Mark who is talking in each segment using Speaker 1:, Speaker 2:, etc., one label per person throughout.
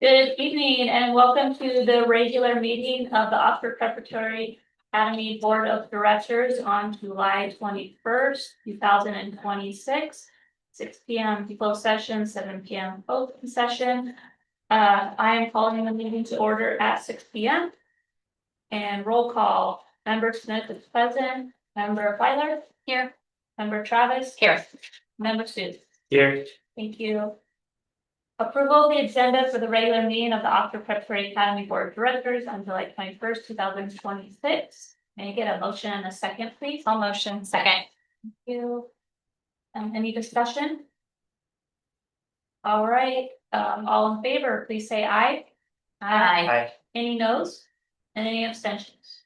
Speaker 1: Good evening and welcome to the regular meeting of the Oxford Preparatory Academy Board of Directors on July 21st, 2026, 6 p.m. closed session, 7 p.m. open session. I am calling the meeting to order at 6 p.m. and roll call. Member Smith is present. Member Filer here. Member Travis here. Member Sue
Speaker 2: Here.
Speaker 1: Thank you. Approval of the agenda for the regular meeting of the Oxford Preparatory Academy Board of Directors on July 21st, 2026. May I get a motion and a second, please?
Speaker 3: I'll motion. Second.
Speaker 1: Thank you. Any discussion? All right, all in favor, please say aye.
Speaker 3: Aye.
Speaker 1: Any noes? And any abstentions?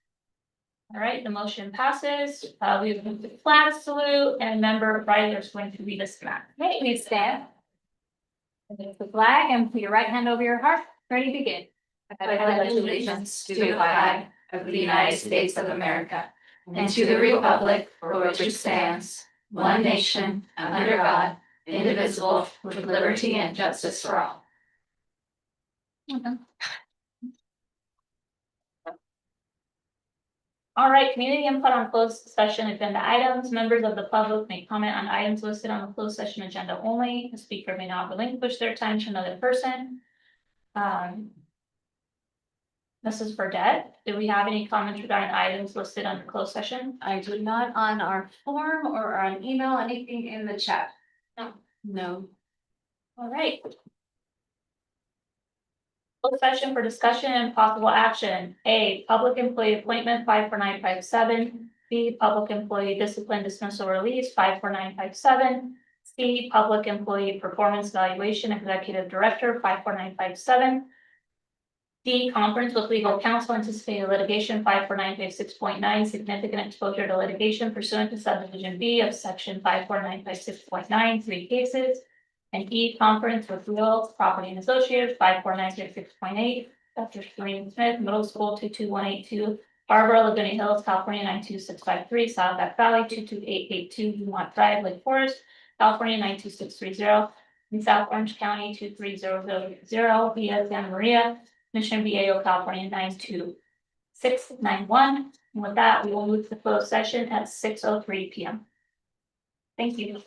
Speaker 1: All right, the motion passes. We have moved to flag salute and member Ryder is going to lead us flag.
Speaker 3: Okay, please stand. Lift the flag and put your right hand over your heart. Ready to begin. I pledge allegiance to the flag of the United States of America and to the republic for which it stands, one nation, under God, indivisible, with liberty and justice for all.
Speaker 1: All right, community input on closed session agenda items. Members of the public may comment on items listed on the closed session agenda only. The speaker may not relinquish their time to another person. Mrs. Burdette, do we have any comments regarding items listed under closed session?
Speaker 3: I do not on our form or on email, anything in the chat. No.
Speaker 1: All right. Closed session for discussion and possible action. A, public employee appointment 54957. B, public employee discipline dismissal release 54957. C, public employee performance evaluation executive director 54957. D, conference with legal counsel anticipated litigation 54956.9, significant exposure to litigation pursuant to subdivision B of section 54956.9, 3 cases. And E, conference with real property and associates 54966.8, Dr. Serene Smith, Middle School 22182, Barbara, Laguna Hills, California 92653, Saddleback Valley 22882, Dumont Drive, Lake Forest, California 92630, in South Orange County 23000, via Santa Maria, Mission Viejo, California 92691. And with that, we will move to the closed session at 6:03 p.m. Thank you.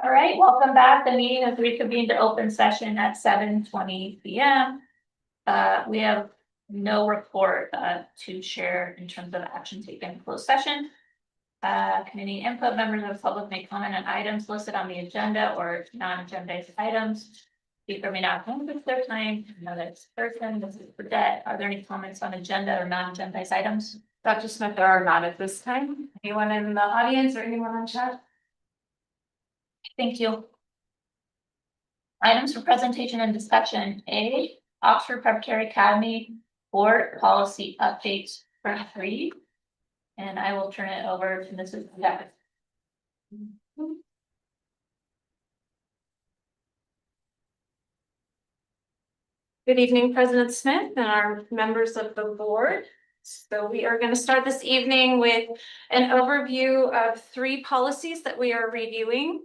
Speaker 1: All right, welcome back. The meeting is reconvened to open session at 7:20 p.m. We have no report to share in terms of action taken in closed session. Community input, members of the public may comment on items listed on the agenda or non-agendized items. Speaker may not limit their time. Another person, this is for debt. Are there any comments on agenda or non-agendized items?
Speaker 2: Dr. Smith, there are not at this time. Anyone in the audience or anyone on chat?
Speaker 1: Thank you. Items for presentation and discussion. A, Oxford Preparatory Academy Board Policy Updates for 3. And I will turn it over to Mrs. Decker.
Speaker 2: Good evening, President Smith and our members of the board. So we are going to start this evening with an overview of 3 policies that we are reviewing.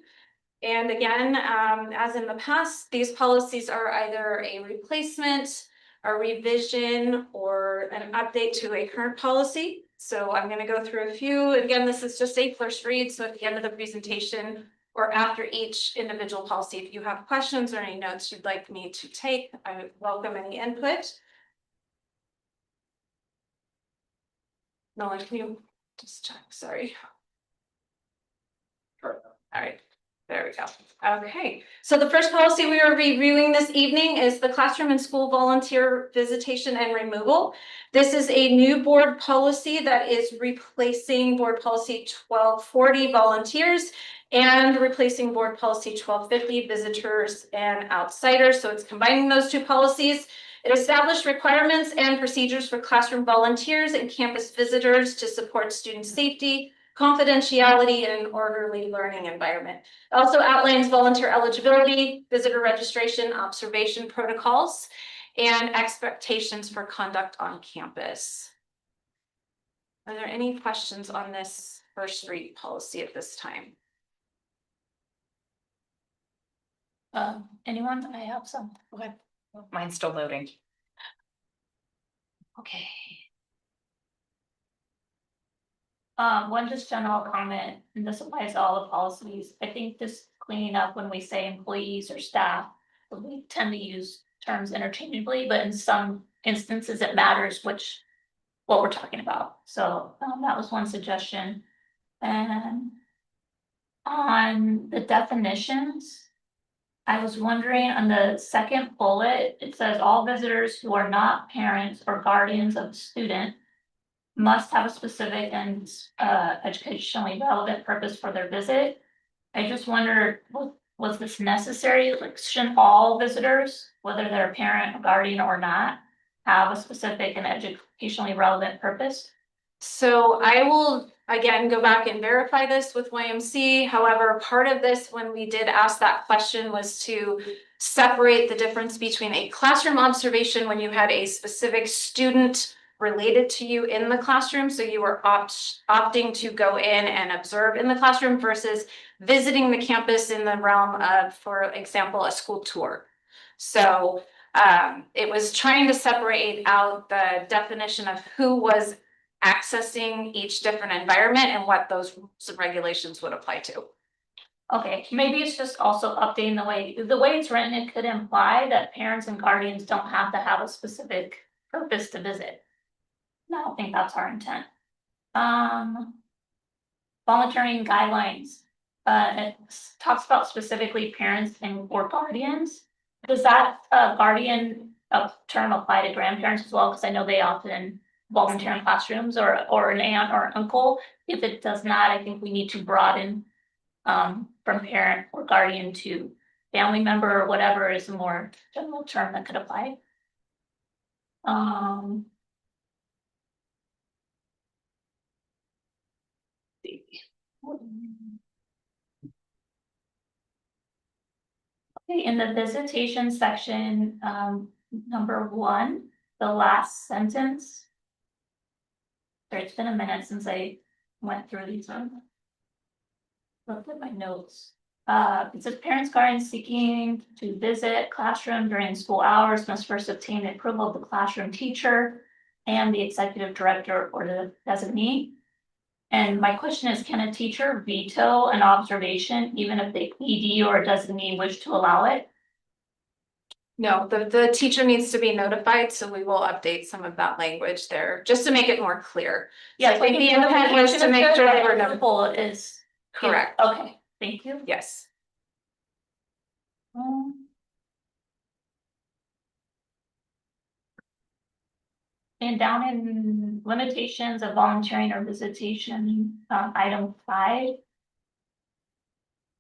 Speaker 2: And again, as in the past, these policies are either a replacement, a revision, or an update to a current policy. So I'm going to go through a few. Again, this is just a first read. So at the end of the presentation or after each individual policy, if you have questions or any notes you'd like me to take, I would welcome any input. Nolan, can you just check? Sorry. All right. There we go. Okay, so the first policy we are reviewing this evening is the classroom and school volunteer visitation and removal. This is a new board policy that is replacing board policy 1240 volunteers and replacing board policy 1250 visitors and outsiders. So it's combining those 2 policies. It established requirements and procedures for classroom volunteers and campus visitors to support student safety, confidentiality, and an orderly learning environment. It also outlines volunteer eligibility, visitor registration, observation protocols, and expectations for conduct on campus. Are there any questions on this first read policy at this time?
Speaker 1: Anyone? I have some. Okay.
Speaker 4: Mine's still loading.
Speaker 1: Okay. One just general comment, and this applies to all the policies. I think just cleaning up when we say employees or staff, we tend to use terms interchangeably, but in some instances it matters what we're talking about. So that was one suggestion. And on the definitions, I was wondering on the second bullet, it says all visitors who are not parents or guardians of a student must have a specific and educationally relevant purpose for their visit. I just wondered, was this necessary? Like, shouldn't all visitors, whether they're a parent, a guardian or not, have a specific and educationally relevant purpose?
Speaker 2: So I will again go back and verify this with YMC. However, part of this, when we did ask that question, was to separate the difference between a classroom observation when you had a specific student related to you in the classroom. So you were opting to go in and observe in the classroom versus visiting the campus in the realm of, for example, a school tour. So it was trying to separate out the definition of who was accessing each different environment and what those rules and regulations would apply to.
Speaker 1: Okay, maybe it's just also updating the way it's written, it could imply that parents and guardians don't have to have a specific purpose to visit. I don't think that's our intent. Volunteering guidelines. It talks about specifically parents and or guardians. Does that guardian term apply to grandparents as well? Because I know they often volunteer in classrooms or an aunt or uncle. If it does not, I think we need to broaden from parent or guardian to family member or whatever is a more general term that could apply. Okay, in the visitation section, number 1, the last sentence. Sorry, it's been a minute since I went through these. Looked at my notes. It says parents, guardians seeking to visit classroom during school hours must first obtain the approval of the classroom teacher and the executive director or the designee. And my question is, can a teacher veto an observation even if the ED or designee wish to allow it?
Speaker 2: No, the teacher needs to be notified, so we will update some of that language there, just to make it more clear.
Speaker 1: Yes,
Speaker 2: I think the intent was to make sure they were notified.
Speaker 1: Bullet is.
Speaker 2: Correct,
Speaker 1: Okay, thank you.
Speaker 2: yes.
Speaker 1: And down in limitations of volunteering or visitation, item 5.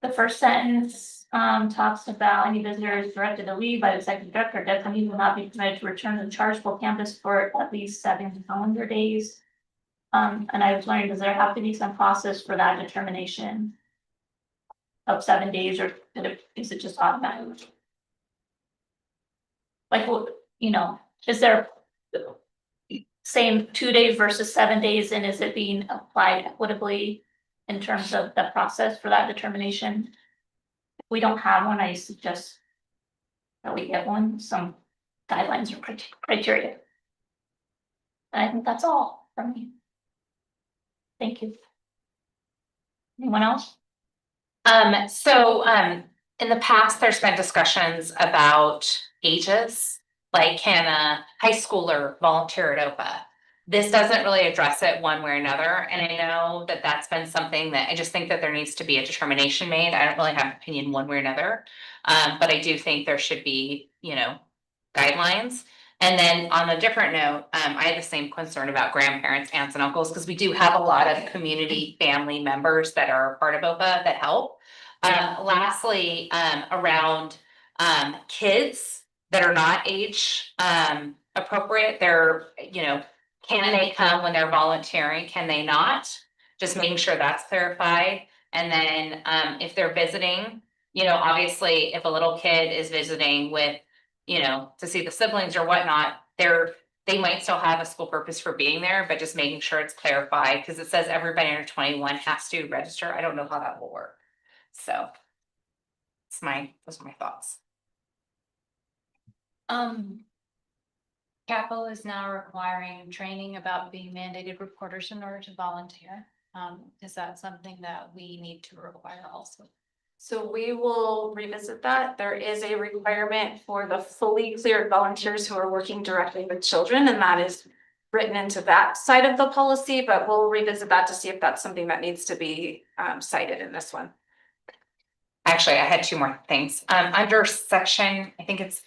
Speaker 1: The first sentence, talks about any visitors directed to leave by the executive director, definitely will not be permitted to return to the chargeable campus for at least 7 calendar days. And I was wondering, does there have to be some process for that determination? Of 7 days, or is it just automatic? Like, you know, is there same 2 days versus 7 days, and is it being applied equitably in terms of the process for that determination? If we don't have one, I suggest that we get one, some guidelines or criteria. And I think that's all from me. Thank you. Anyone else?
Speaker 4: In the past, there's been discussions about ages, like can a high schooler volunteer at OPA? This doesn't really address it one way or another, and I know that that's been something that I just think that there needs to be a determination made. I don't really have an opinion one way or another. But I do think there should be, guidelines. And then on a different note, I have the same concern about grandparents, aunts and uncles, because we do have a lot of community family members that are part of OPA that help. Lastly, around kids that are not age appropriate, can they come when they're volunteering? Can they not? Just making sure that's clarified. And then if they're visiting, obviously if a little kid is visiting with, to see the siblings or whatnot, they might still have a school purpose for being there, but just making sure it's clarified, because it says everybody under 21 has to register. I don't know how that will work. So those are my thoughts.
Speaker 3: Capital is now requiring training about being mandated reporters in order to volunteer. Is that something that we need to require also?
Speaker 2: So we will revisit that. There is a requirement for the fully cleared volunteers who are working directly with children, and that is written into that side of the policy, but we'll revisit that to see if that's something that needs to be cited in this one.
Speaker 4: Actually, I had 2 more things. Under section, I think it's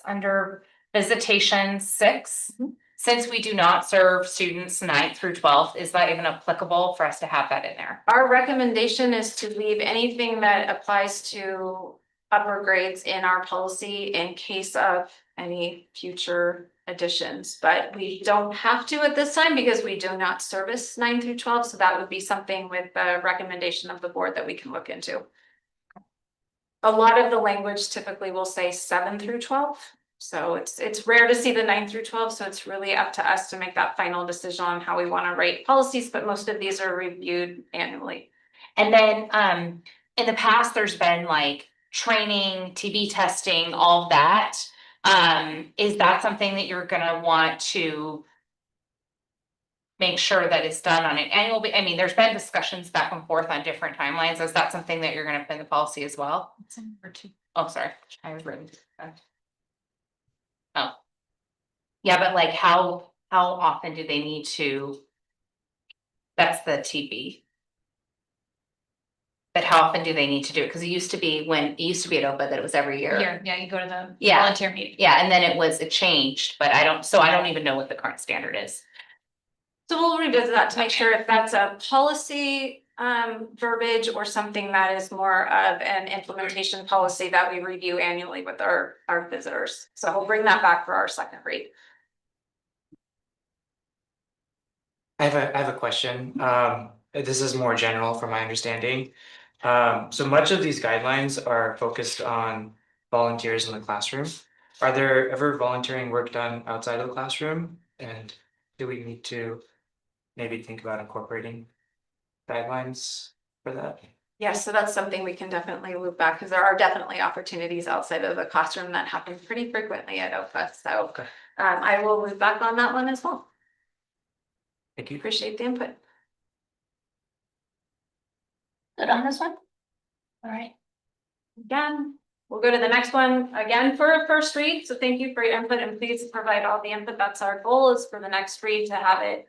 Speaker 4: under visitation 6. Since we do not serve students 9th through 12th, is that even applicable for us to have that in there?
Speaker 2: Our recommendation is to leave anything that applies to upper grades in our policy in case of any future additions, but we don't have to at this time because we do not service 9 through 12. So that would be something with the recommendation of the board that we can look into. A lot of the language typically will say 7 through 12. So it's rare to see the 9 through 12. So it's really up to us to make that final decision on how we want to write policies, but most of these are reviewed annually.
Speaker 4: And then in the past, there's been like training, TB testing, all of that. Is that something that you're gonna want to make sure that it's done on an annual I mean, there's been discussions back and forth on different timelines. Is that something that you're gonna put in the policy as well?
Speaker 3: It's in number 2.
Speaker 4: Oh, sorry, I was written. Oh. Yeah, but like how often do they need to? That's the TB. But how often do they need to do it? Because it used to be at OPA that it was every year.
Speaker 3: Yeah, you go to the
Speaker 4: Yeah.
Speaker 3: volunteer meeting.
Speaker 4: Yeah, and then it changed, but I don't even know what the current standard is.
Speaker 2: So we'll revisit that to make sure if that's a policy verbiage or something that is more of an implementation policy that we review annually with our visitors. So we'll bring that back for our second read.
Speaker 5: I have a question. This is more general from my understanding. So much of these guidelines are focused on volunteers in the classroom. Are there ever volunteering work done outside of the classroom? And do we need to maybe think about incorporating guidelines for that?
Speaker 2: Yes, so that's something we can definitely loop back because there are definitely opportunities outside of the classroom that happen pretty frequently at OPA. So
Speaker 5: Okay.
Speaker 2: I will loop back on that one as well.
Speaker 5: Thank you.
Speaker 2: Appreciate the input.
Speaker 1: Good on this one? All right.
Speaker 2: Again, we'll go to the next one again for a first read. So thank you for your input and please provide all the input. That's our goal, is for the next read to have it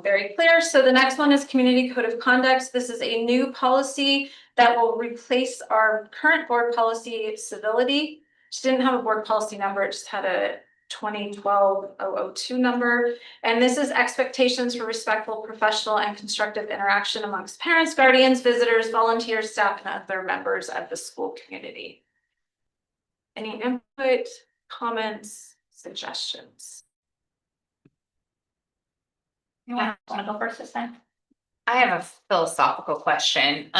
Speaker 2: very clear. So the next one is Community Code of Conduct. This is a new policy that will replace our current board policy, civility. Just didn't have a board policy number, it just had a 2012-002 number. And this is expectations for respectful, professional, and constructive interaction amongst parents, guardians, visitors, volunteers, staff, and other members of the school community. Any input, comments, suggestions?
Speaker 1: You want to go first this time?
Speaker 4: I have a philosophical question.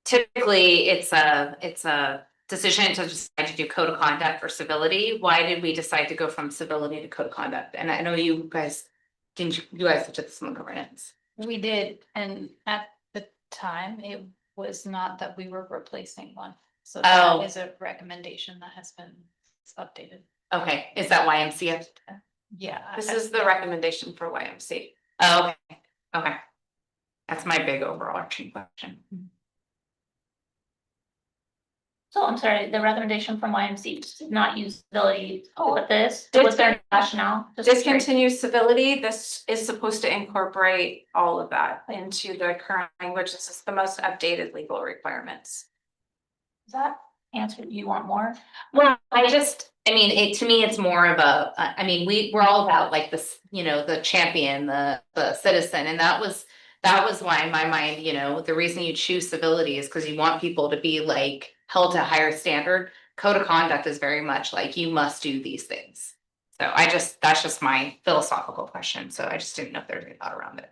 Speaker 4: Typically, it's a decision to decide to do code of conduct for civility. Why did we decide to go from civility to code of conduct? And I know you guys, you guys did some governance.
Speaker 3: We did, and at the time, it was not that we were replacing one. So
Speaker 4: Oh.
Speaker 3: that is a recommendation that has been updated.
Speaker 4: Okay, is that YMCA?
Speaker 3: Yeah.
Speaker 2: This is the recommendation for YMC.
Speaker 4: Oh, okay. That's my big overarching question.
Speaker 1: So I'm sorry, the recommendation from YMC did not use civility with this.
Speaker 2: Did-
Speaker 1: Was there rationale? Just curious.
Speaker 2: Discontinue civility, this is supposed to incorporate all of that into the current language. This is the most updated legal requirements.
Speaker 1: Does that answer, you want more?
Speaker 4: Well, I mean, to me, it's more of a, I mean, we're all about like this, you know, the champion, the citizen, and that was why in my mind, you know, the reason you choose civility is because you want people to be like held to a higher standard. Code of conduct is very much like you must do these things. So that's just my philosophical question. So I just didn't know if there's any thought around it.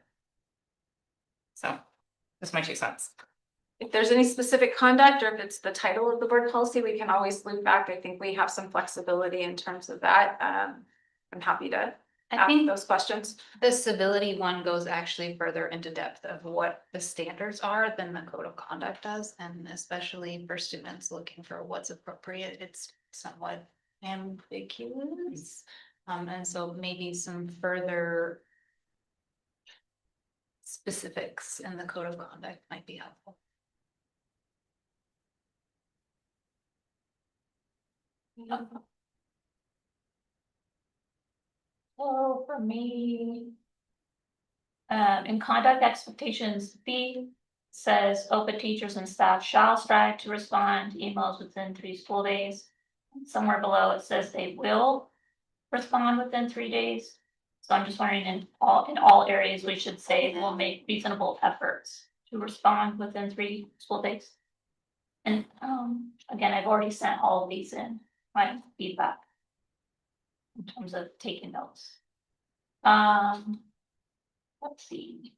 Speaker 4: So that's my 2 cents.
Speaker 2: If there's any specific conduct or if it's the title of the board policy, we can always loop back. I think we have some flexibility in terms of that. I'm happy to
Speaker 3: I
Speaker 2: ask
Speaker 3: think
Speaker 2: those questions.
Speaker 3: the civility one goes actually further into depth of what the standards are than the code of conduct does. And especially for students looking for what's appropriate, it's somewhat ambiguous. And so maybe some further specifics in the code of conduct might be helpful.
Speaker 1: So for me, in conduct expectations, B says OPA teachers and staff shall strive to respond to emails within 3 school days. Somewhere below it says they will respond within 3 days. So I'm just wondering, in all areas, we should say we'll make reasonable efforts to respond within 3 school days. And again, I've already sent all of these in, my feedback in terms of taking notes. Let's see.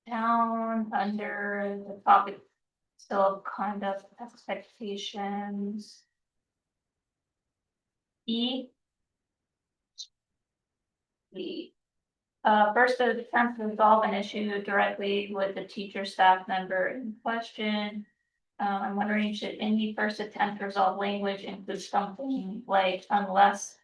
Speaker 1: Down under the topic, so conduct expectations. E. The first attempt to resolve an issue directly with the teacher staff member in question. I'm wondering, should any first attempt to resolve language include something like unless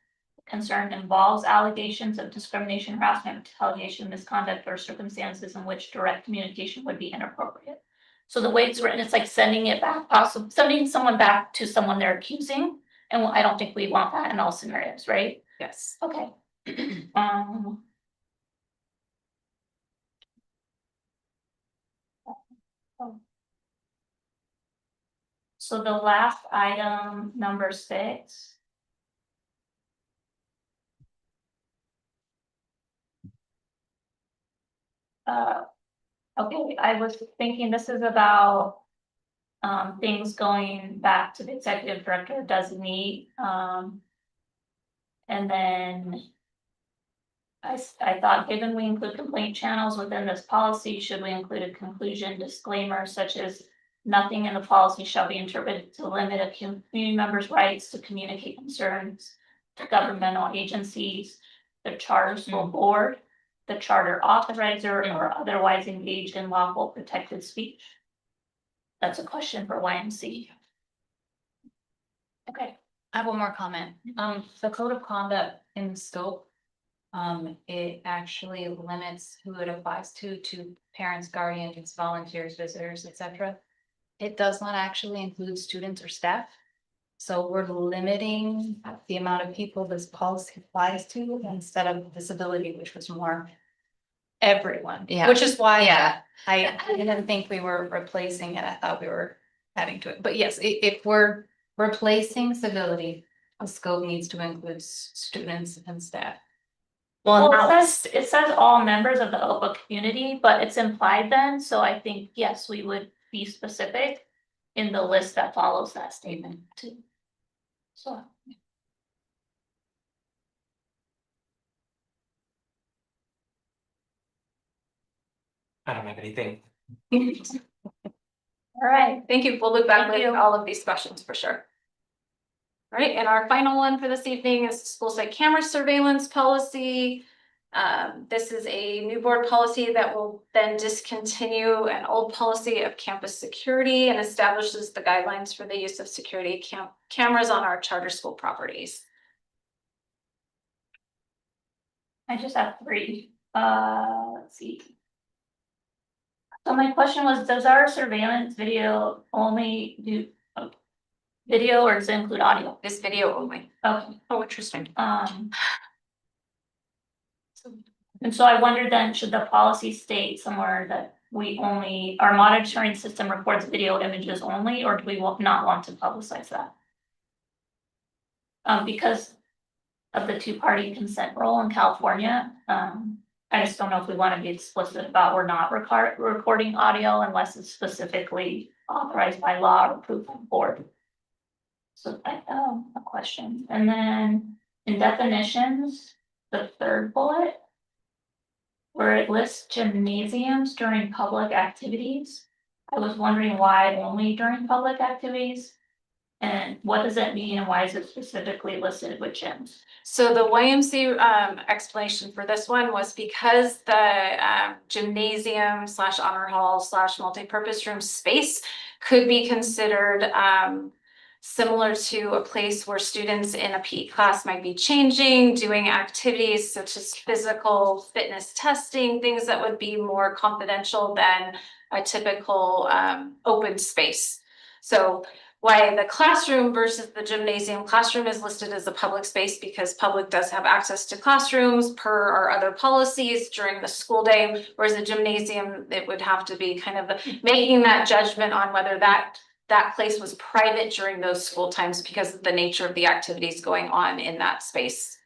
Speaker 1: concern involves allegations of discrimination, harassment, retaliation, misconduct, or circumstances in which direct communication would be inappropriate. So the way it's written, it's like sending it back, possibly sending someone back to someone they're accusing. And I don't think we want that in all scenarios, right?
Speaker 2: Yes.
Speaker 1: Okay. So the last item, number 6. Okay, I was thinking this is about things going back to the executive director designee. And then I thought, given we include complaint channels within this policy, should we include a conclusion disclaimer such as nothing in the policy shall be interpreted to limit a community member's rights to communicate concerns to governmental agencies, the charter school board, the charter authorizer, or otherwise engaged in lawful protected speech? That's a question for YMC. Okay,
Speaker 3: I have one more comment. The code of conduct in the scope. It actually limits who it applies to parents, guardians, volunteers, visitors, etc. It does not actually include students or staff. So we're limiting the amount of people this policy applies to instead of disability, which was more everyone.
Speaker 4: Yeah.
Speaker 3: Which is why
Speaker 4: Yeah,
Speaker 3: I didn't think we were replacing it. I thought we were adding to it. But yes, if we're replacing civility, the scope needs to include students and staff.
Speaker 4: well,
Speaker 1: Well,
Speaker 4: now,
Speaker 1: it says all members of the OPA community, but it's implied then, so I think, yes, we would be specific in the list that follows that statement too. So.
Speaker 5: I don't have anything.
Speaker 1: All right,
Speaker 2: Thank you. We'll look back
Speaker 1: Thank
Speaker 2: with
Speaker 1: you.
Speaker 2: all of these questions for sure. All right, and our final one for this evening is school site camera surveillance policy. This is a new board policy that will then discontinue an old policy of campus security and establishes the guidelines for the use of security cameras on our charter school properties.
Speaker 1: I just have three, let's see. So my question was, does our surveillance video only do video or does it include audio?
Speaker 2: This video only.
Speaker 1: Okay,
Speaker 2: Oh, interesting.
Speaker 1: and so I wondered then, should the policy state somewhere that we only, our monitoring system records video images only, or do we not want to publicize that? Because of the two-party consent rule in California, I just don't know if we want to be explicit about we're not recording audio unless it's specifically authorized by law or approved by the board. So a question, and then in definitions, the third bullet, where it lists gymnasiums during public activities. I was wondering why only during public activities? And what does that mean and why is it specifically listed with gyms?
Speaker 2: So the YMC explanation for this one was because the gymnasium / honor hall / multi-purpose room space could be considered similar to a place where students in a PE class might be changing, doing activities such as physical fitness testing, things that would be more confidential than a typical open space. So why the classroom versus the gymnasium, classroom is listed as a public space because public does have access to classrooms per our other policies during the school day, whereas the gymnasium, it would have to be kind of making that judgment on whether that place was private during those school times because of the nature of the activities going on in that space.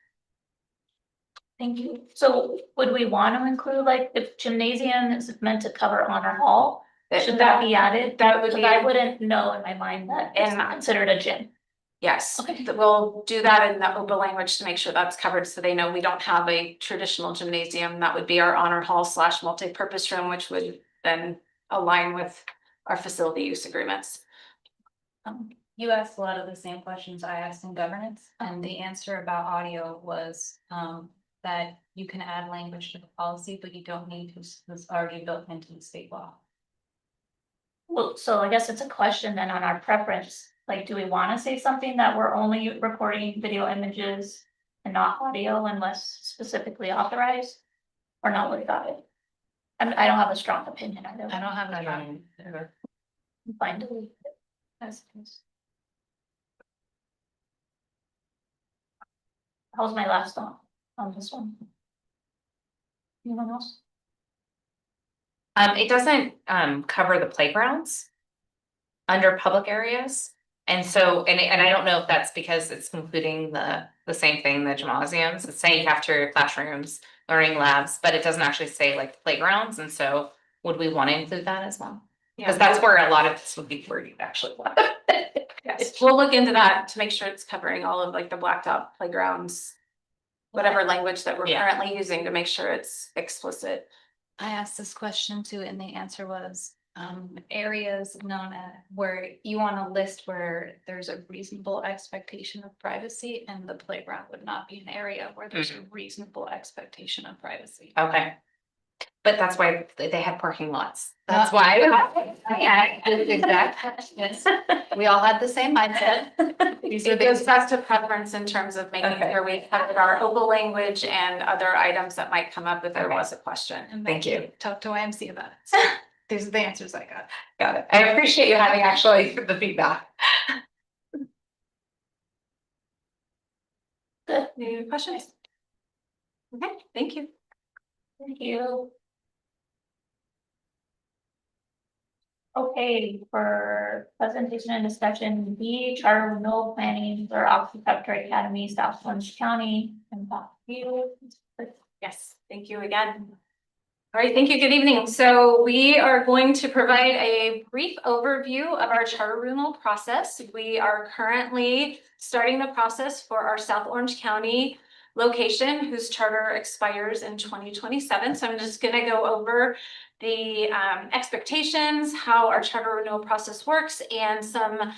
Speaker 1: Thank you. So would we want to include, like, if gymnasium is meant to cover honor hall, should that be added?
Speaker 2: That would
Speaker 1: Because
Speaker 2: be,
Speaker 1: I wouldn't know in my mind that it's
Speaker 2: And-
Speaker 1: considered a gym.
Speaker 2: yes,
Speaker 1: Okay.
Speaker 2: we'll do that in the OPA language to make sure that's covered so they know we don't have a traditional gymnasium. That would be our honor hall / multi-purpose room, which would then align with our facility use agreements.
Speaker 3: You asked a lot of the same questions I asked in governance, and the answer about audio was, that you can add language to the policy, but you don't need to, it's already built into the state law.
Speaker 1: Well, so I guess it's a question then on our preference, like, do we want to say something that we're only recording video images and not audio unless specifically authorized? Or not worry about it? I don't have a strong opinion either.
Speaker 3: I don't have
Speaker 4: I
Speaker 3: a
Speaker 4: don't either.
Speaker 1: I'm fine to leave it as it is. That was my last thought on this one. Anyone else?
Speaker 4: It doesn't cover the playgrounds under public areas. And so, and I don't know if that's because it's including the same thing, the gymnasiums, it's saying cafeteria, classrooms, learning labs, but it doesn't actually say like playgrounds. And so would we want to include that as well? Because that's where a lot of this would be where you actually want.
Speaker 2: Yes, we'll look into that to make sure it's covering all of like the blacktop playgrounds. Whatever language that we're
Speaker 4: Yeah.
Speaker 2: currently using to make sure it's explicit.
Speaker 3: I asked this question too, and the answer was, areas known as where you want to list where there's a reasonable expectation of privacy, and the playground would not be an area where there's a reasonable expectation of privacy.
Speaker 4: Okay, But that's why they had parking lots. That's why.
Speaker 3: Yeah, exactly. Yes. We all had the same mindset.
Speaker 2: It goes back to preference in terms of making
Speaker 4: Okay.
Speaker 2: sure we covered our OPA language and other items that might come up if there was a question.
Speaker 4: Thank you.
Speaker 3: Talk to YMC about it. So these are the answers I got.
Speaker 4: Got it. I appreciate you having actually the feedback.
Speaker 2: Any questions? Okay, thank you.
Speaker 1: Thank you. Okay, for presentation and discussion, B, charter renewal planning for Office of Academy, South Orange County, and back to you.
Speaker 2: Yes, thank you again. All right, thank you. Good evening. So we are going to provide a brief overview of our charter renewal process. We are currently starting the process for our South Orange County location whose charter expires in 2027. So I'm just going to go over the expectations, how our charter renewal process works, and some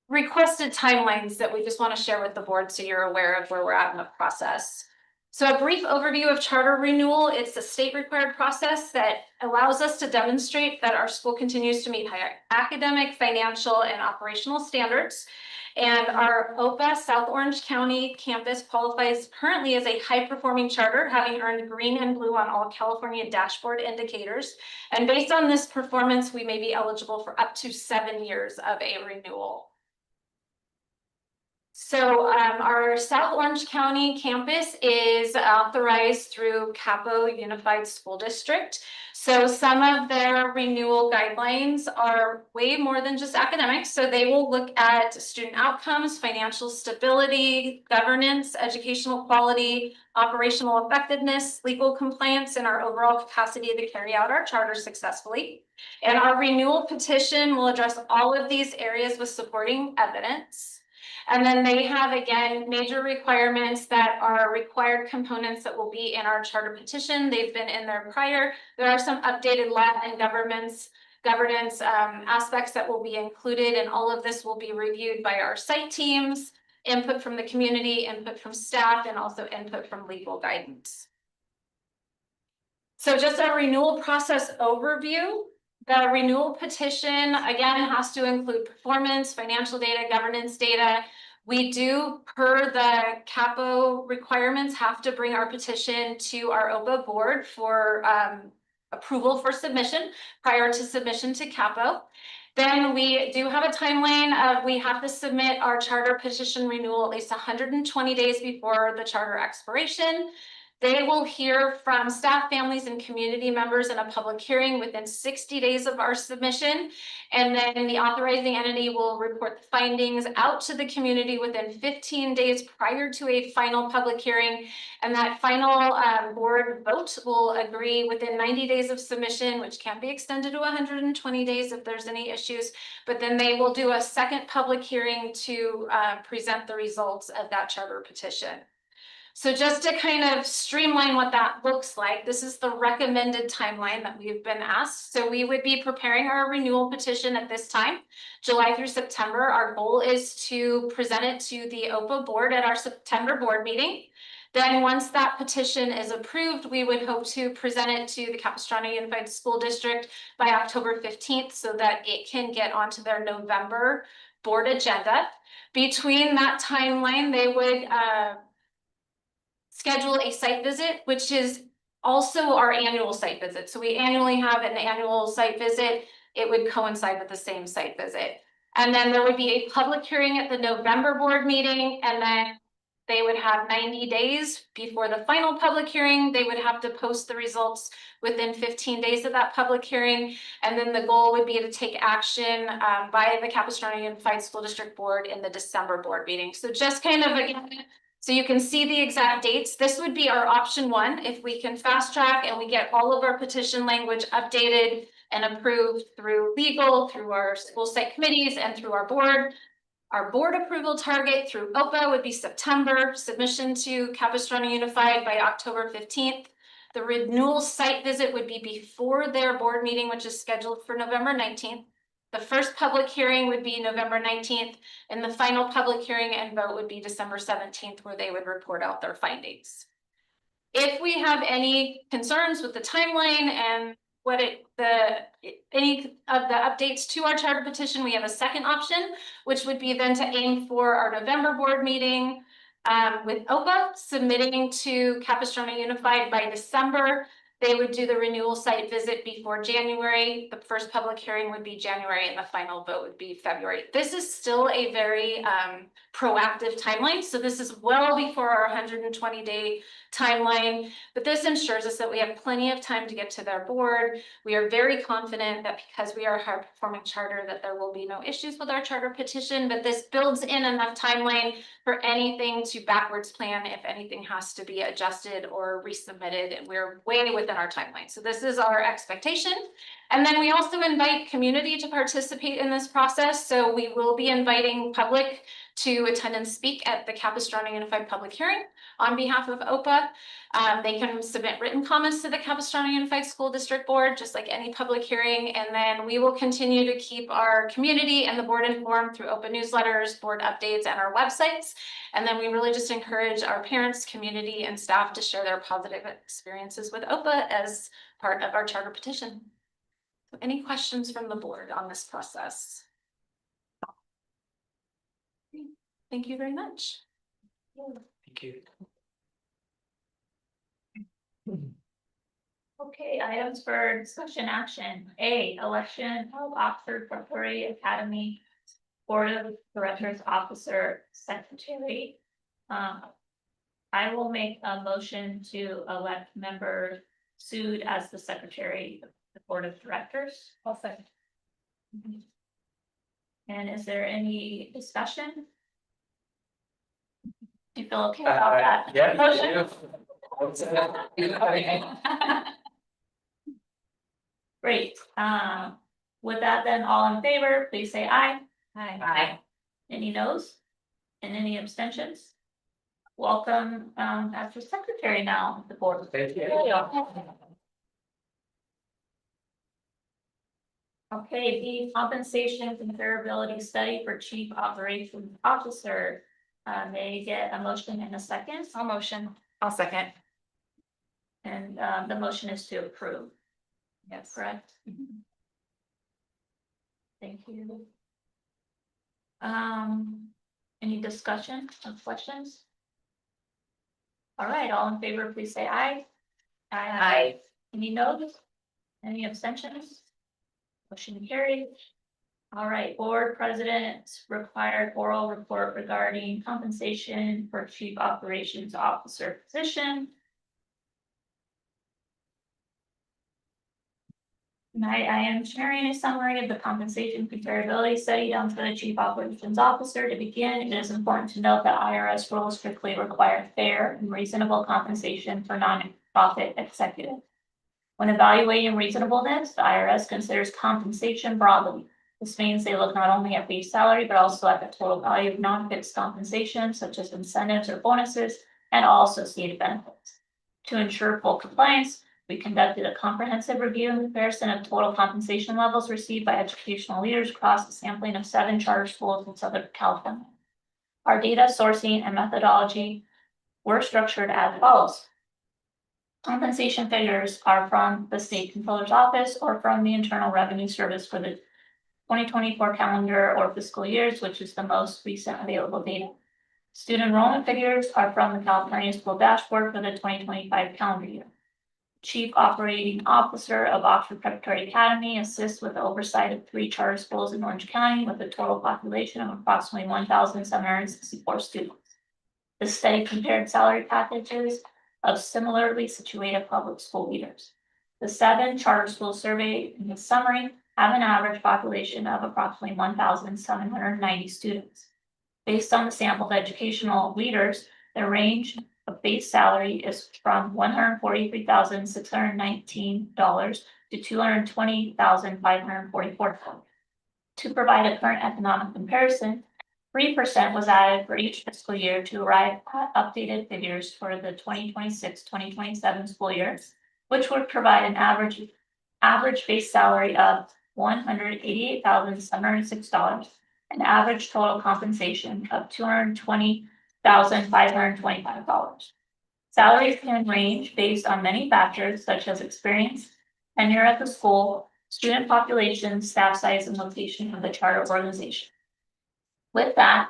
Speaker 2: requested timelines that we just want to share with the board so you're aware of where we're at in the process. So a brief overview of charter renewal. It's a state required process that allows us to demonstrate that our school continues to meet higher academic, financial, and operational standards. And our OPA South Orange County campus qualifies currently as a high performing charter, having earned green and blue on all California dashboard indicators. And based on this performance, we may be eligible for up to 7 years of a renewal. So our South Orange County campus is authorized through Capo Unified School District. So some of their renewal guidelines are way more than just academics. So they will look at student outcomes, financial stability, governance, educational quality, operational effectiveness, legal compliance, and our overall capacity to carry out our charter successfully. And our renewal petition will address all of these areas with supporting evidence. And then they have, again, major requirements that are required components that will be in our charter petition. They've been in there prior. There are some updated law and governance aspects that will be included, and all of this will be reviewed by our site teams, input from the community, input from staff, and also input from legal guidance. So just a renewal process overview. The renewal petition, again, has to include performance, financial data, governance data. We do, per the Capo requirements, have to bring our petition to our OPA board for approval for submission prior to submission to Capo. Then we do have a timeline of we have to submit our charter petition renewal at least 120 days before the charter expiration. They will hear from staff, families, and community members in a public hearing within 60 days of our submission. And then the authorizing entity will report the findings out to the community within 15 days prior to a final public hearing. And that final board vote will agree within 90 days of submission, which can be extended to 120 days if there's any issues. But then they will do a second public hearing to present the results of that charter petition. So just to kind of streamline what that looks like, this is the recommended timeline that we've been asked. So we would be preparing our renewal petition at this time, July through September. Our goal is to present it to the OPA board at our September board meeting. Then once that petition is approved, we would hope to present it to the Capistrano Unified School District by October 15th so that it can get onto their November board agenda. Between that timeline, they would schedule a site visit, which is also our annual site visit. So we annually have an annual site visit. It would coincide with the same site visit. And then there would be a public hearing at the November board meeting, and then they would have 90 days before the final public hearing. They would have to post the results within 15 days of that public hearing. And then the goal would be to take action by the Capistrano Unified School District Board in the December board meeting. So just kind of, again, so you can see the exact dates. This would be our option one. If we can fast track and we get all of our petition language updated and approved through legal, through our school site committees, and through our board approval target through OPA would be September, submission to Capistrano Unified by October 15th. The renewal site visit would be before their board meeting, which is scheduled for November 19th. The first public hearing would be November 19th, and the final public hearing and vote would be December 17th, where they would report out their findings. If we have any concerns with the timeline and any of the updates to our charter petition, we have a second option, which would be then to aim for our November board meeting with OPA, submitting to Capistrano Unified by December. They would do the renewal site visit before January. The first public hearing would be January and the final vote would be February. This is still a very proactive timeline. So this is well before our 120-day timeline, but this ensures us that we have plenty of time to get to their board. We are very confident that because we are a high-performing charter, that there will be no issues with our charter petition, but this builds in enough timeline for anything to backwards plan if anything has to be adjusted or resubmitted, and we're way within our timeline. So this is our expectation. And then we also invite community to participate in this process. So we will be inviting public to attend and speak at the Capistrano Unified Public Hearing on behalf of OPA. They can submit written comments to the Capistrano Unified School District Board, just like any public hearing. And then we will continue to keep our community and the board informed through OPA newsletters, board updates, and our websites. And then we really just encourage our parents, community, and staff to share their positive experiences with OPA as part of our charter petition. So any questions from the board on this process? Thank you very much.
Speaker 5: Thank you.
Speaker 1: Okay, items for discussion action. A, election of Oxford Preparatory Academy Board of Directors Officer Secretary. I will make a motion to elect member Sood as the secretary of the Board of Directors. I'll second. And is there any discussion? Do you feel okay about that?
Speaker 5: Yeah.
Speaker 1: Motion? Great. With that then, all in favor, please say aye.
Speaker 4: Aye.
Speaker 1: Any noes? And any abstentions? Welcome, as the secretary now, of the board.
Speaker 5: Thank you.
Speaker 1: Okay, the compensation comparability study for chief operations officer. May I get a motion in a second?
Speaker 4: I'll motion. I'll second.
Speaker 1: And, the motion is to approve.
Speaker 4: Yes.
Speaker 1: Correct? Thank you. Any discussion or questions? All right, all in favor, please say aye.
Speaker 4: Aye.
Speaker 1: Any noes? Any abstentions? Motion carried. All right, board president required oral report regarding compensation for chief operations officer position. Tonight, I am sharing a summary of the compensation comparability study done for the chief operations officer. To begin, it is important to note that IRS rules strictly require fair and reasonable compensation for nonprofit executives. When evaluating reasonableness, the IRS considers compensation broadly. This means they look not only at base salary, but also at the total value of non-fixed compensation, such as incentives or bonuses, and all associated benefits. To ensure full compliance, we conducted a comprehensive review and comparison of total compensation levels received by educational leaders across a sampling of 7 charter schools in Southern California. Our data sourcing and methodology were structured as follows. Compensation figures are from the state controller's office or from the Internal Revenue Service for the 2024 calendar or fiscal years, which is the most recent available data. Student enrollment figures are from the California School Dashboard for the 2025 calendar year. Chief Operating Officer of Oxford Preparatory Academy assists with the oversight of 3 charter schools in Orange County with a total population of approximately 1,764 students. The study compared salary packages of similarly situated public school leaders. The 7 charter schools surveyed in the summary have an average population of approximately 1,790 students. Based on the sampled educational leaders, the range of base salary is from $143,619 to $220,544. To provide a current economic comparison, 3% was added for each fiscal year to arrive at updated figures for the 2026-2027 school year, which would provide an average base salary of $188,706, an average total compensation of $220,525. Salaries can range based on many factors such as experience, tenure at the school, student population, staff size, and location of the charter organization. With that,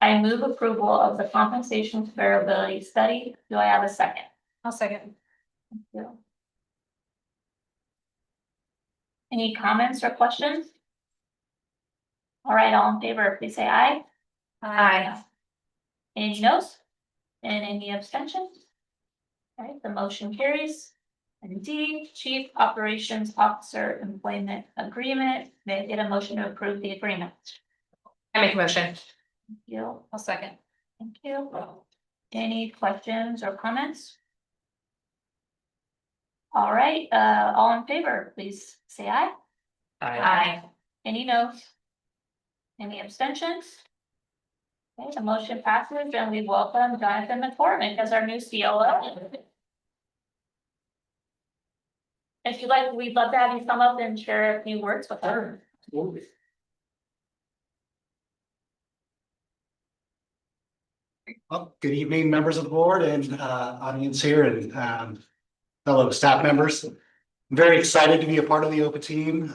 Speaker 1: I move approval of the compensation comparability study. Do I have a second?
Speaker 2: I'll second.
Speaker 1: Thank you. Any comments or questions? All right, all in favor, please say aye.
Speaker 4: Aye.
Speaker 1: Any noes? And any abstentions? All right, the motion carries. And D, Chief Operations Officer Employment Agreement. May I get a motion to approve the agreement?
Speaker 4: I make a motion.
Speaker 1: Thank you.
Speaker 2: I'll second.
Speaker 1: Thank you. Any questions or comments? All right, all in favor, please say aye.
Speaker 4: Aye.
Speaker 1: Any noes? Any abstentions? Okay, the motion passes and we welcome Jonathan McCormick as our new COO. If you'd like, we'd love to have you come up and share a few words with us.
Speaker 6: Well, good evening, members of the board and audience here and fellow staff members. I'm very excited to be a part of the OPA team.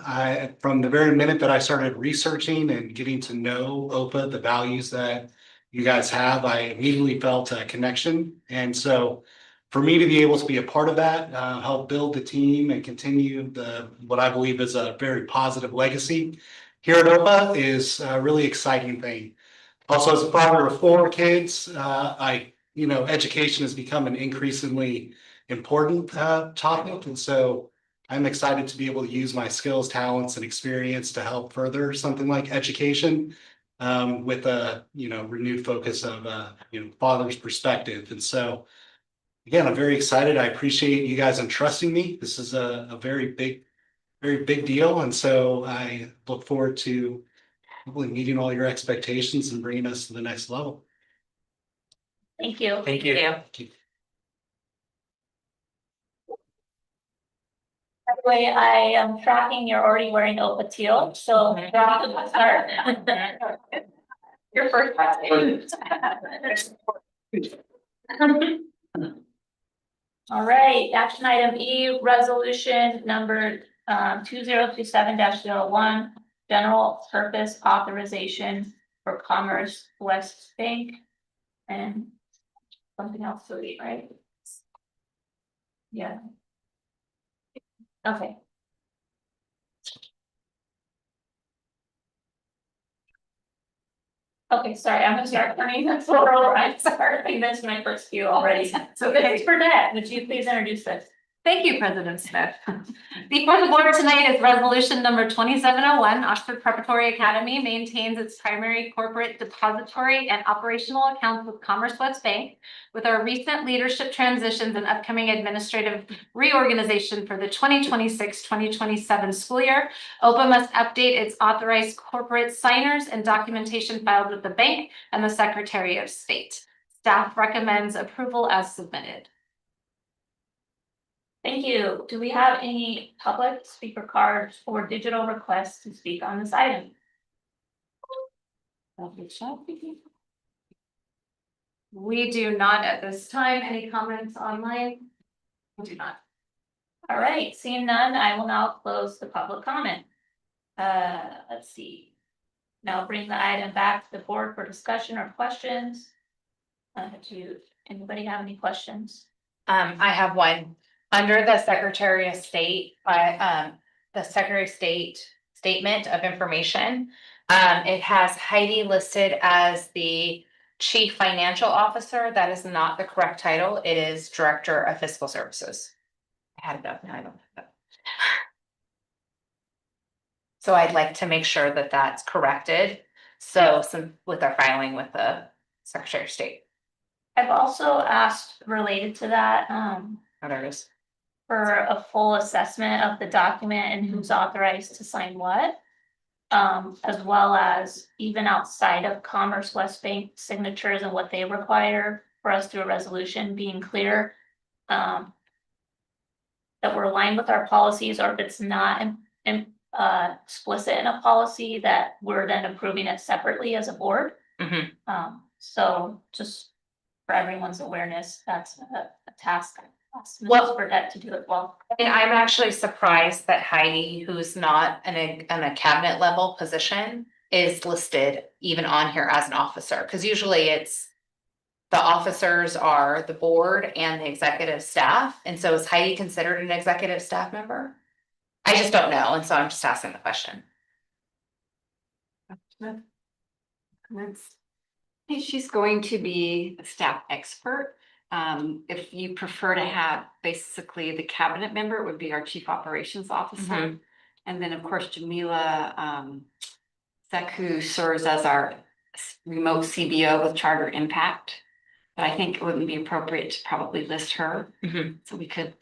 Speaker 6: From the very minute that I started researching and getting to know OPA, the values that you guys have, I immediately felt a connection. And so for me to be able to be a part of that, help build the team and continue what I believe is a very positive legacy here at OPA is a really exciting thing. Also, as a father of 4 kids, education has become an increasingly important topic. And so I'm excited to be able to use my skills, talents, and experience to help further something like education with a, renewed focus of, father's perspective. And so, again, I'm very excited. I appreciate you guys entrusting me. This is a very big deal. And so I look forward to hopefully meeting all your expectations and bringing us to the next level.
Speaker 1: Thank you.
Speaker 5: Thank you.
Speaker 1: By the way, I am tracking, you're already wearing OPA teal, so we're off to a good start. Your first. All right, action item E, resolution number 2027-01, general purpose authorization for Commerce West Bank. And something else to read, right? Yeah. Okay. Okay, sorry, I'm gonna start turning this over. I'm sorry, I missed my first few already. So Ms. Burnett, would you please introduce this?
Speaker 2: Thank you, President Smith. Before the board tonight is resolution number 2701. Oxford Preparatory Academy maintains its primary corporate depository and operational accounts with Commerce West Bank. With our recent leadership transitions and upcoming administrative reorganization for the 2026-2027 school year, OPA must update its authorized corporate signers and documentation filed with the bank and the Secretary of State. Staff recommends approval as submitted.
Speaker 1: Thank you. Do we have any public speaker cards or digital requests to speak on this item?
Speaker 2: We do not at this time. Any comments online? We do not.
Speaker 1: All right, seeing none, I will now close the public comment. Let's see. Now bring the item back to the board for discussion or questions. Do anybody have any questions?
Speaker 4: I have one. Under the Secretary of State, the Secretary of State Statement of Information, it has Heidi listed as the Chief Financial Officer. That is not the correct title. It is Director of Fiscal Services. I had it up, now I don't have it. So I'd like to make sure that that's corrected. So with our filing with the Secretary of State.
Speaker 1: I've also asked related to that,
Speaker 4: Oh, there it is.
Speaker 1: for a full assessment of the document and who's authorized to sign what. As well as even outside of Commerce West Bank signatures and what they require for us to do a resolution, being clear. That we're aligned with our policies, or if it's not explicit in a policy, that we're then approving it separately as a board.
Speaker 4: Mhm.
Speaker 1: So just for everyone's awareness, that's a task.
Speaker 4: Well-
Speaker 1: For that to do it well.
Speaker 4: And I'm actually surprised that Heidi, who's not in a cabinet level position, is listed even on here as an officer, because usually it's. The officers are the board and the executive staff, and so is Heidi considered an executive staff member? I just don't know, and so I'm just asking the question.
Speaker 3: Hey, she's going to be a staff expert. If you prefer to have basically the cabinet member, it would be our chief operations officer.
Speaker 4: Mhm.
Speaker 3: And then, of course, Jamila, Sek, who serves as our remote CBO with Charter Impact. But I think it wouldn't be appropriate to probably list her.
Speaker 4: Mhm.
Speaker 3: So we could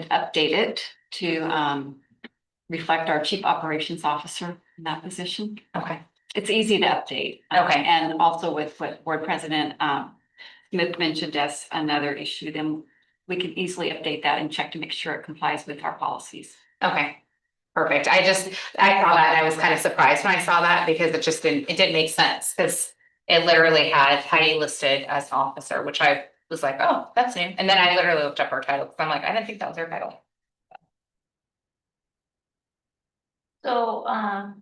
Speaker 3: update it to reflect our chief operations officer in that position.
Speaker 4: Okay,
Speaker 3: It's easy to update.
Speaker 4: Okay.
Speaker 3: And also with what board president Smith mentioned as another issue, then we can easily update that and check to make sure it complies with our policies.
Speaker 4: okay, perfect. I saw that and I was kind of surprised when I saw that because it didn't make sense, because it literally had Heidi listed as an officer, which I was like, oh, that's new. And then I literally looked up her title, because I'm like, I didn't think that was her title.
Speaker 1: So, I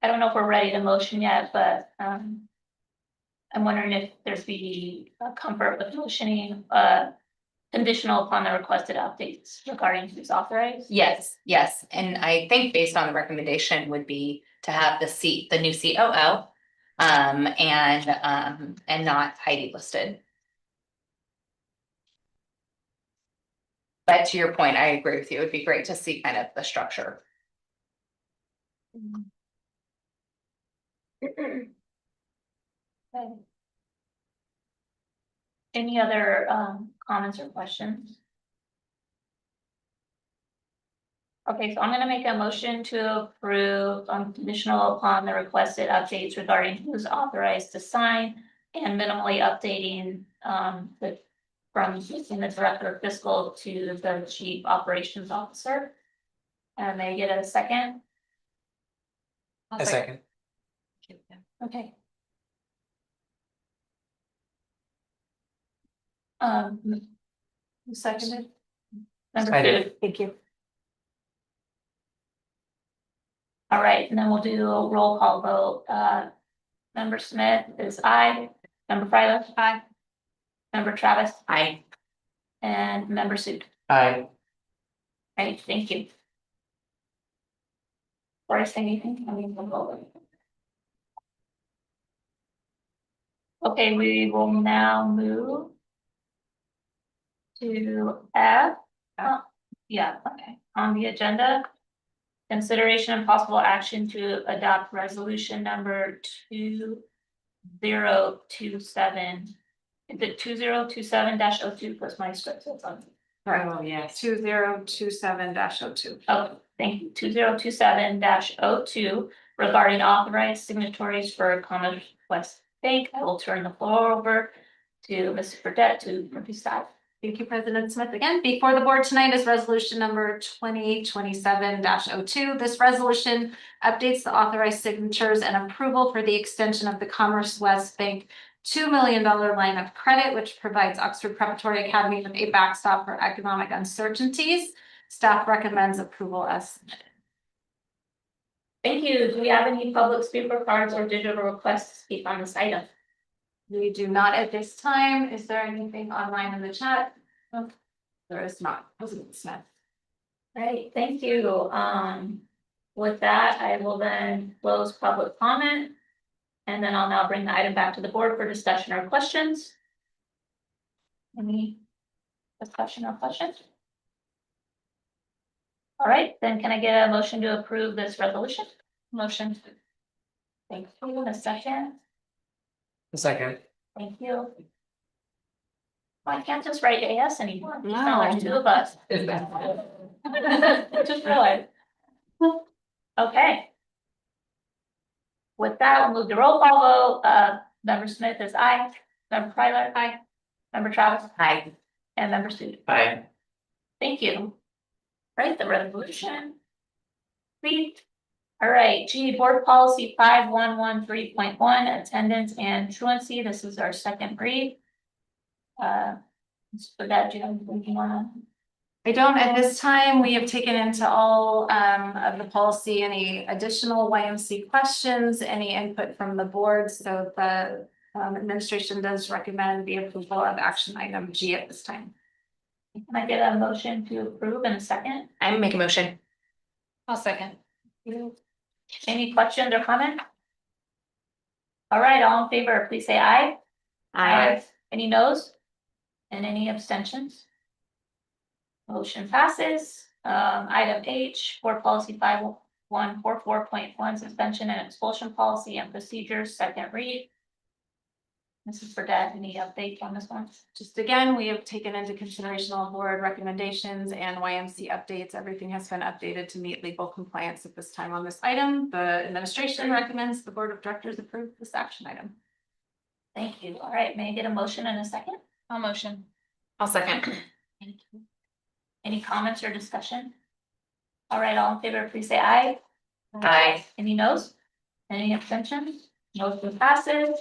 Speaker 1: don't know if we're ready to motion yet, but, I'm wondering if there's be a comfort with motioning, conditional upon the requested updates regarding who's authorized.
Speaker 4: Yes, and I think based on the recommendation would be to have the new COO. And not Heidi listed. But to your point, I agree with you. It would be great to see kind of the structure.
Speaker 1: Okay. Any other, comments or questions? Okay, so I'm gonna make a motion to approve, conditional upon the requested updates regarding who's authorized to sign and minimally updating, from the director of fiscal to the chief operations officer. And may I get a second?
Speaker 5: A second.
Speaker 1: Okay. Who seconded? Member
Speaker 5: I did.
Speaker 1: Food, thank you. All right, and then we'll do a roll call vote. Member Smith is aye. Member Fryler? Aye. Member Travis?
Speaker 4: I,
Speaker 1: And member Sue?
Speaker 5: Aye.
Speaker 1: Right, thank you. Before I say anything, I mean, we'll go. Okay, we will now move to F. Yeah, okay, on the agenda. Consideration and possible action to adopt resolution number 2027. Is it 2027-02 plus my script? So it's on.
Speaker 2: Oh, yes. 2027-02.
Speaker 1: Oh, thank you, 2027-02 regarding authorized signatories for Commonwealth Bank. I will turn the floor over to Ms. Fredette to preside.
Speaker 2: Thank you, President Smith. Again, before the board tonight is resolution number 2027-02. This resolution updates the authorized signatures and approval for the extension of the Commerce West Bank $2 million line of credit, which provides Oxford Preparatory Academy with a backstop for economic uncertainties. Staff recommends approval as submitted.
Speaker 1: Thank you. Do we have any public speaker cards or digital requests to speak on this item?
Speaker 2: We do not at this time. Is there anything online in the chat? No, there is not. President Smith.
Speaker 1: Right, thank you. With that, I will then close public comment. And then I'll now bring the item back to the board for discussion or questions. Any discussion or questions? All right, then can I get a motion to approve this resolution? Motion. Thank you. A second.
Speaker 5: A second.
Speaker 1: Thank you. Well, I can't just write AS anymore.
Speaker 2: No.
Speaker 1: Now there's two of us. Just realized. Okay. With that, we'll move to roll call vote. Member Smith is aye. Member Fryler? Aye. Member Travis?
Speaker 4: I,
Speaker 1: And member Sue?
Speaker 5: Aye.
Speaker 1: Thank you. Right, the resolution. Read. All right, G, board policy 5113.1, attendance and truancy. This is our second read. For that, do you have anything you wanna?
Speaker 2: I don't, at this time, we have taken into all of the policy, any additional YMC questions, any input from the board, so the administration does recommend the approval of action item G at this time.
Speaker 1: Can I get a motion to approve in a second?
Speaker 4: I make a motion.
Speaker 3: I'll second.
Speaker 1: Any questions or comments? All right, all in favor, please say aye. Any noes? And any abstentions? Motion passes. Item H, board policy 5144.1, suspension and expulsion policy and procedures, second read. Mrs. Burdette, any update on this one?
Speaker 2: Just again, we have taken into consideration all board recommendations and YMC updates. Everything has been updated to meet legal compliance at this time on this item. The administration recommends the board of directors approve this action item.
Speaker 1: Thank you. All right, may I get a motion in a second?
Speaker 3: I'll motion.
Speaker 4: I'll second.
Speaker 1: Thank you. Any comments or discussion? All right, all in favor, please say aye.
Speaker 4: Aye.
Speaker 1: Any noes? Any abstentions? Motion passes.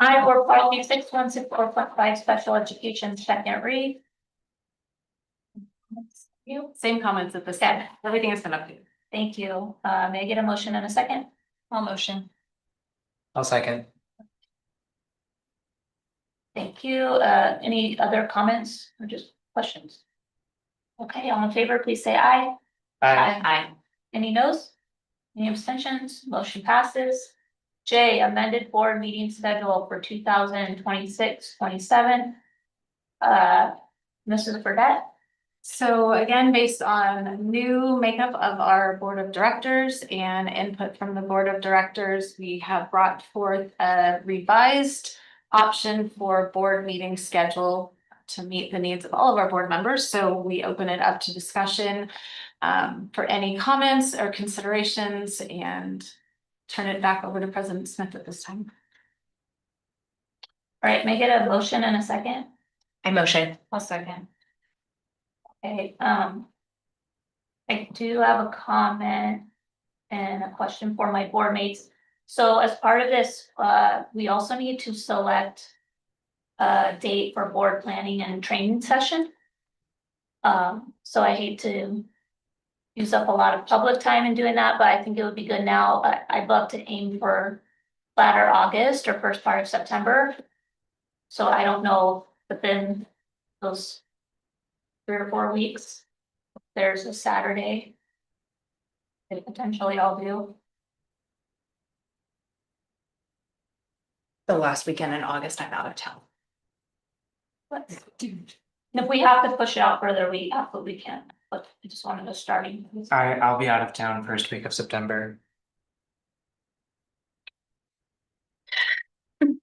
Speaker 1: I, board policy 6164.5, special education, second read. You,
Speaker 2: Same comments at this time. Everything has been updated.
Speaker 1: thank you. May I get a motion in a second?
Speaker 3: I'll motion.
Speaker 5: I'll second.
Speaker 1: Thank you. Any other comments or just questions? Okay, all in favor, please say aye.
Speaker 4: Aye.
Speaker 1: Any noes? Any abstentions? Motion passes. J, amended board meeting schedule for 2026-27. Mrs. Burdette?
Speaker 2: So again, based on new makeup of our board of directors and input from the board of directors, we have brought forth a revised option for board meeting schedule to meet the needs of all of our board members. So we open it up to discussion for any comments or considerations and turn it back over to President Smith at this time.
Speaker 1: All right, may I get a motion in a second?
Speaker 4: I motion.
Speaker 3: I'll second.
Speaker 1: Okay, I do have a comment and a question for my board mates. So as part of this, we also need to select a date for board planning and training session. So I hate to use up a lot of public time in doing that, but I think it would be good now. I'd love to aim for latter August or first part of September. So I don't know within those 3 or 4 weeks, there's a Saturday. That potentially I'll do.
Speaker 4: The last weekend in August, I'm out of town.
Speaker 1: But if we have to push it out further, we absolutely can, but I just wanted to starting.
Speaker 5: I'll be out of town first week of September.
Speaker 3: I'm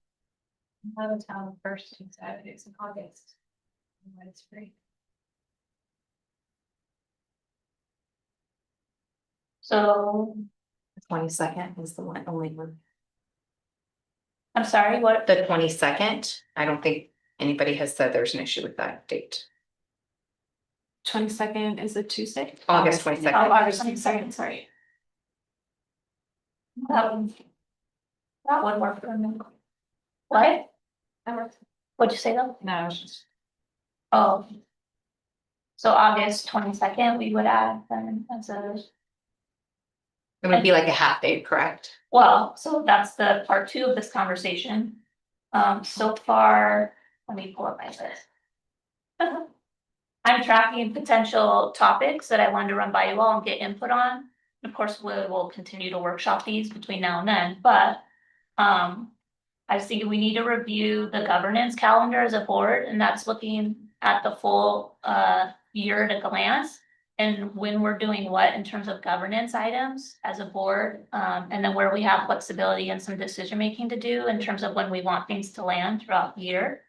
Speaker 3: out of town first and Saturdays in August. When it's free.
Speaker 1: So,
Speaker 4: The 22nd is the only one.
Speaker 1: I'm sorry, what?
Speaker 4: The 22nd, I don't think anybody has said there's an issue with that date.
Speaker 2: 22nd is a Tuesday.
Speaker 4: August
Speaker 1: Oh,
Speaker 4: 22nd.
Speaker 1: August 22nd, sorry. That would work for me. What? What'd you say though?
Speaker 3: No, it's just.
Speaker 1: Oh. So August 22nd, we would add then as a,
Speaker 4: It would be like a half day, correct?
Speaker 1: well, so that's the part 2 of this conversation. So far, let me pull up my list. I'm tracking potential topics that I wanted to run by you all and get input on. Of course, we will continue to workshop these between now and then, but I was thinking we need to review the governance calendar as a board, and that's looking at the full year at a glance. And when we're doing what in terms of governance items as a board, and then where we have flexibility and some decision making to do in terms of when we want things to land throughout the year.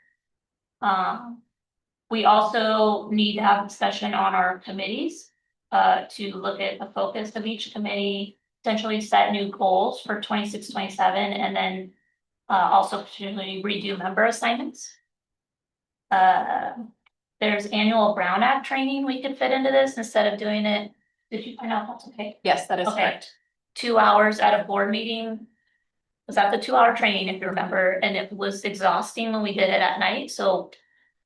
Speaker 1: We also need to have a discussion on our committees to look at the focus of each committee, potentially set new goals for 26-27, and then also potentially redo member assignments. There's annual Brown Act training we could fit into this instead of doing it Did you find out that's okay?
Speaker 2: Yes, that is
Speaker 1: Okay.
Speaker 2: correct.
Speaker 1: 2 hours at a board meeting. Was that the 2 hour training, if you remember, and it was exhausting when we did it at night, so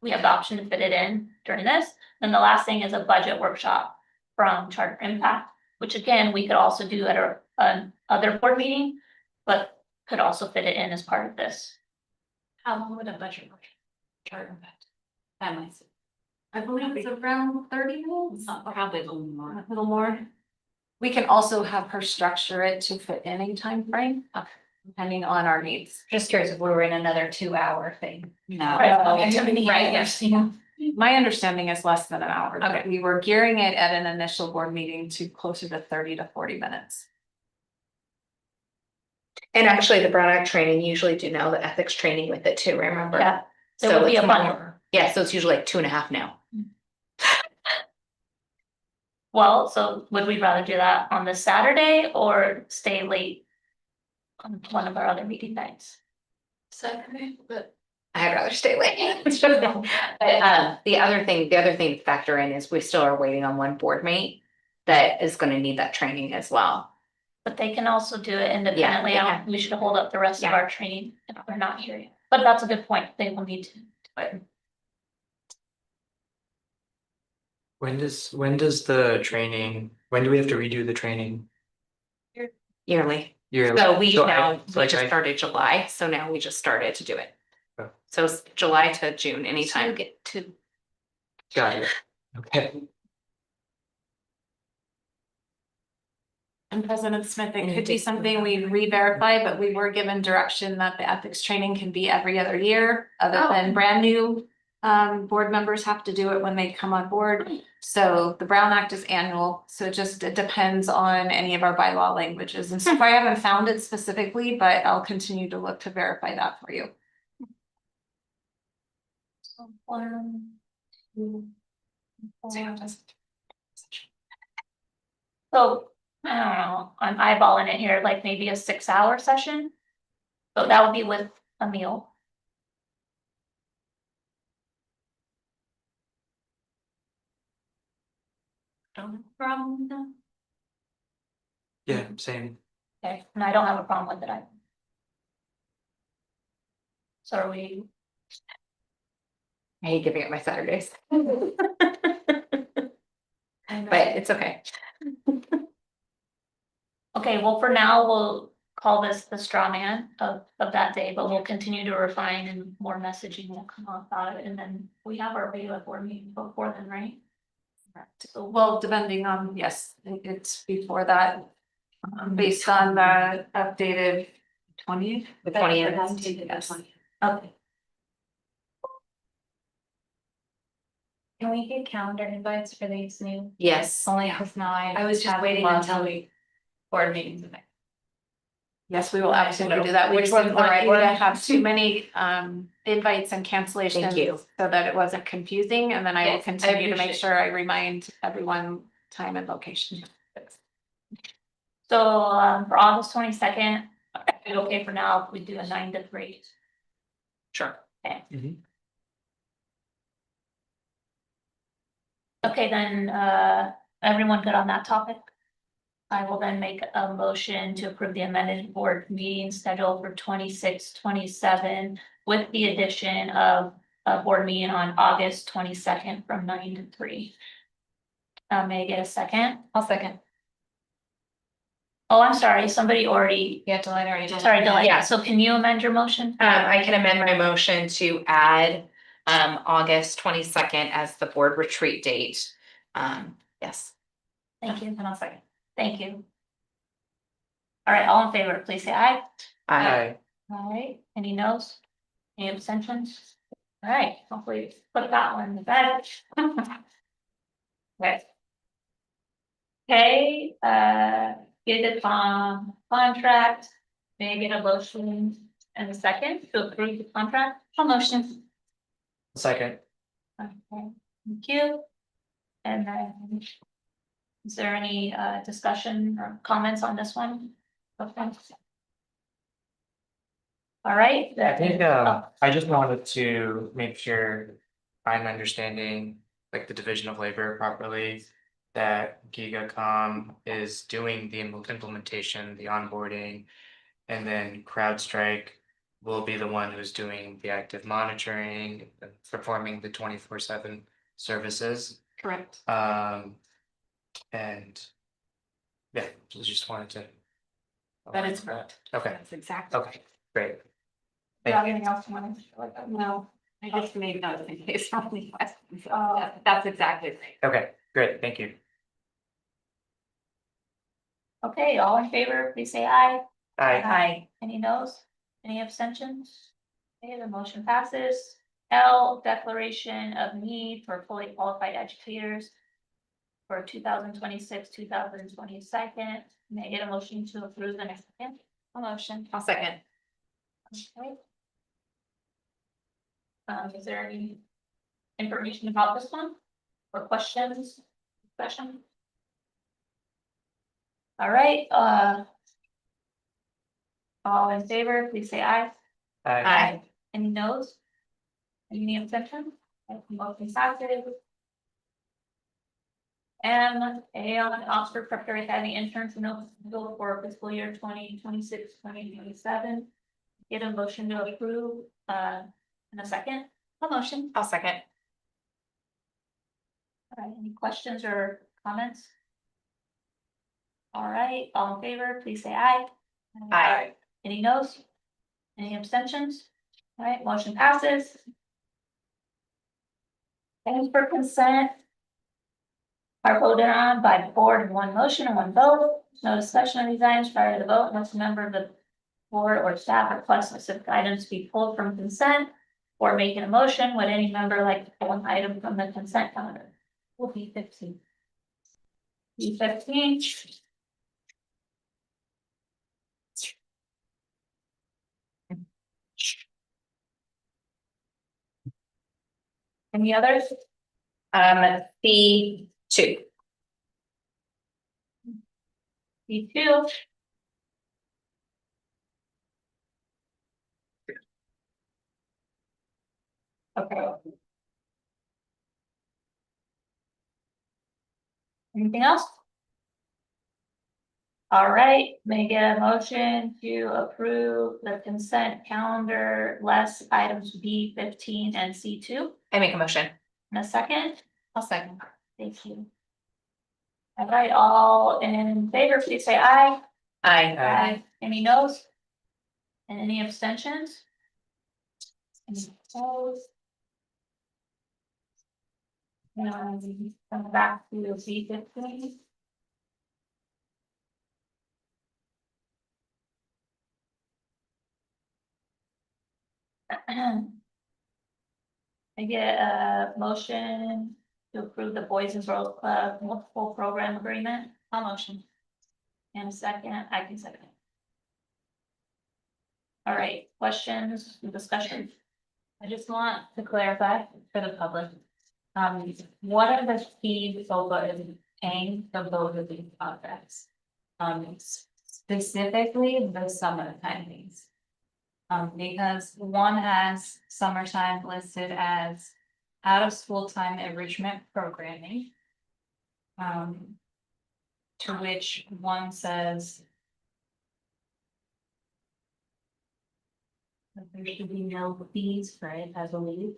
Speaker 1: we have the option to fit it in during this. Then the last thing is a budget workshop from Charter Impact, which again, we could also do at an other board meeting, but could also fit it in as part of this.
Speaker 3: How long would a budget work? Chart impact. Families.
Speaker 2: I believe it's around 30 minutes.
Speaker 3: Probably a little more.
Speaker 2: A little more. We can also have her structure it to fit any time frame, depending on our needs.
Speaker 3: Just curious if we were in another 2 hour thing. No.
Speaker 2: Right, yes. My understanding is less than an hour, but
Speaker 3: Okay.
Speaker 2: we were gearing it at an initial board meeting to closer to 30 to 40 minutes.
Speaker 4: And actually, the Brown Act training usually do know the ethics training with it too, remember?
Speaker 1: Yeah, there
Speaker 4: So
Speaker 1: would be
Speaker 4: it's
Speaker 1: a bunch.
Speaker 4: more, yeah, so it's usually like 2.5 now.
Speaker 1: Well, so would we rather do that on the Saturday or stay late on one of our other meeting nights?
Speaker 3: Saturday, but.
Speaker 4: I'd rather stay late. But the other thing to factor in is we still are waiting on one board mate that is gonna need that training as well.
Speaker 1: But they can also do it independently.
Speaker 4: they
Speaker 1: I
Speaker 4: can.
Speaker 1: don't, we should hold up the rest of
Speaker 4: Yeah.
Speaker 1: our training if we're not here yet. But that's a good point. They will need to do it.
Speaker 5: When does the training, when do we have to redo the training?
Speaker 4: Yearly.
Speaker 5: Yearly?
Speaker 4: So we
Speaker 5: So I-
Speaker 4: now,
Speaker 5: so
Speaker 4: we
Speaker 5: like
Speaker 4: just
Speaker 5: I-
Speaker 4: started July, so now we just started to do it.
Speaker 5: Oh.
Speaker 4: So it's July to June,
Speaker 3: So you
Speaker 4: anytime.
Speaker 3: get to.
Speaker 5: Got it. Okay.
Speaker 2: And President Smith, it could be something we re-verify, but we were given direction that the ethics training can be every other year, other
Speaker 4: Oh.
Speaker 2: than brand new. Board members have to do it when they come on board. So the Brown Act is annual, so it depends on any of our bylaw languages. And so I haven't found it specifically, but I'll continue to look to verify that for you.
Speaker 1: So 1, 2, 4. So, I don't know, I'm eyeballing it here, like maybe a 6 hour session. So that would be with a meal. Don't have a problem with that.
Speaker 5: Yeah, same.
Speaker 1: Okay, and I don't have a problem with it either. So are we,
Speaker 4: I hate giving up my Saturdays.
Speaker 1: I
Speaker 4: But it's okay.
Speaker 1: okay, well, for now, we'll call this the straw man of that day, but we'll continue to refine and more messaging will come out about it, and then we have our regular board meeting before then, right?
Speaker 2: So, well, depending on, yes, it's before that, based on the updated 20th.
Speaker 4: The 20th.
Speaker 2: Yes.
Speaker 1: Okay,
Speaker 3: Can we get calendar invites for these new?
Speaker 4: Yes.
Speaker 3: Only because now
Speaker 2: I was just waiting
Speaker 3: until we board meetings.
Speaker 2: Yes, we will absolutely do that. We
Speaker 4: Which
Speaker 2: just
Speaker 4: one's
Speaker 2: didn't
Speaker 4: the
Speaker 2: want
Speaker 4: right
Speaker 2: you to
Speaker 4: one?
Speaker 2: have too many invites and cancellations.
Speaker 4: Thank you.
Speaker 2: So that it wasn't confusing, and then I will
Speaker 3: Yes, I
Speaker 2: continue to make
Speaker 3: appreciate
Speaker 2: sure I remind everyone time and location.
Speaker 1: so for August 22nd, is it okay for now if we do a 9 to 3?
Speaker 4: Sure.
Speaker 1: Okay, then, everyone good on that topic? I will then make a motion to approve the amended board meeting schedule for 26, 27, with the addition of a board meeting on August 22nd from 9 to 3. May I get a second?
Speaker 3: I'll second.
Speaker 1: Oh, I'm sorry, somebody already,
Speaker 3: You have to line already did.
Speaker 1: sorry, Delaney,
Speaker 4: Yeah.
Speaker 1: so can you amend your motion?
Speaker 4: I can amend my motion to add August 22nd as the board retreat date. Yes.
Speaker 1: Thank you,
Speaker 3: And I'll second.
Speaker 1: thank you. All right, all in favor, please say aye.
Speaker 5: Aye.
Speaker 1: All right, any no's? Any abstentions? All right, hopefully put that one to bed. Okay. Okay, get the contract, may I get a motion and a second to approve the contract? A motion.
Speaker 5: Second.
Speaker 1: Okay, thank you. And then, is there any discussion or comments on this one? Okay. All right.
Speaker 5: I think
Speaker 1: Oh,
Speaker 5: I just wanted to make sure I'm understanding like the division of labor properly. that GigaCom is doing the implementation, the onboarding, and then CrowdStrike will be the one who's doing the active monitoring, performing the 24/7 services.
Speaker 2: Correct.
Speaker 5: And yeah, just wanted to.
Speaker 2: That is correct.
Speaker 5: Okay,
Speaker 2: That's exactly.
Speaker 5: okay, great.
Speaker 1: Do you have anything else you want to share with us?
Speaker 2: No, I just made notes in case somebody questions.
Speaker 1: Oh.
Speaker 2: That's exactly right.
Speaker 5: Okay, great, thank you.
Speaker 1: Okay, all in favor, please say aye.
Speaker 5: Aye.
Speaker 1: Any noes? Any abstentions? Okay, the motion passes. L, declaration of need for fully qualified educators for 2026, 2022. May I get a motion to approve the next second?
Speaker 2: A motion. I'll second.
Speaker 1: Okay. Is there any information about this one? Or questions, discussion? All right, all in favor, please say aye.
Speaker 5: Aye.
Speaker 1: Any noes? Any abstentions? Motion passes. M, A on Oxford Preparatory Academy interns and eligible for fiscal year 2026, 2027. Get a motion to approve, in a second.
Speaker 2: A motion.
Speaker 4: I'll second.
Speaker 1: All right, any questions or comments? All right, all in favor, please say aye.
Speaker 4: Aye.
Speaker 1: Any noes? Any abstentions? All right, motion passes. Items for consent are voted on by the board in one motion and one vote. No discussion of these items prior to the vote. Unless a member of the board or staff requests specific items to be pulled from consent or making a motion, would any member like to pull an item from the consent calendar? Will be 15. B15. Any others?
Speaker 4: C2.
Speaker 1: B2. Okay. Anything else? All right, may I get a motion to approve the consent calendar less items B15 and C2
Speaker 4: I make a motion.
Speaker 1: in a second?
Speaker 4: I'll second.
Speaker 1: Thank you. All right, all in favor, please say aye.
Speaker 4: Aye.
Speaker 1: Any noes? And any abstentions? Any opposed? Come back to B15. I get a motion to approve the Boys and Girls Club multiple program agreement.
Speaker 2: A motion.
Speaker 1: And a second, I can second. All right, questions, discussion?
Speaker 3: I just want to clarify for the public. What are the fees OPA is paying for both of these contracts? Specifically the summertime fees. Because one has summertime listed as out of school time enrichment programming. To which one says. That there should be no fees for it, I believe.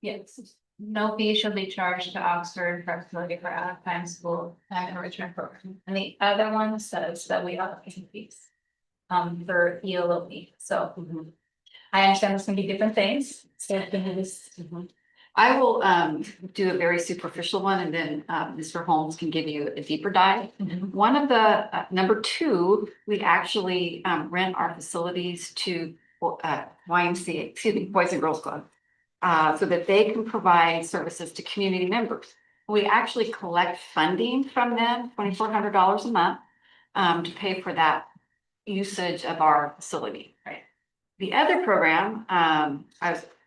Speaker 3: Yes, no fee shall be charged to Oxford for facility for out of time school time enrichment program. And the other one says that we are paying fees. For ELOP, so. I understand this can be different things, so it is.
Speaker 7: I will do a very superficial one and then Mr. Holmes can give you a deeper dive. One of the number two, we actually rent our facilities to YMCA, excuse me, Boys and Girls Club. So that they can provide services to community members. We actually collect funding from them, $2,400 a month, to pay for that usage of our facility. Right. The other program,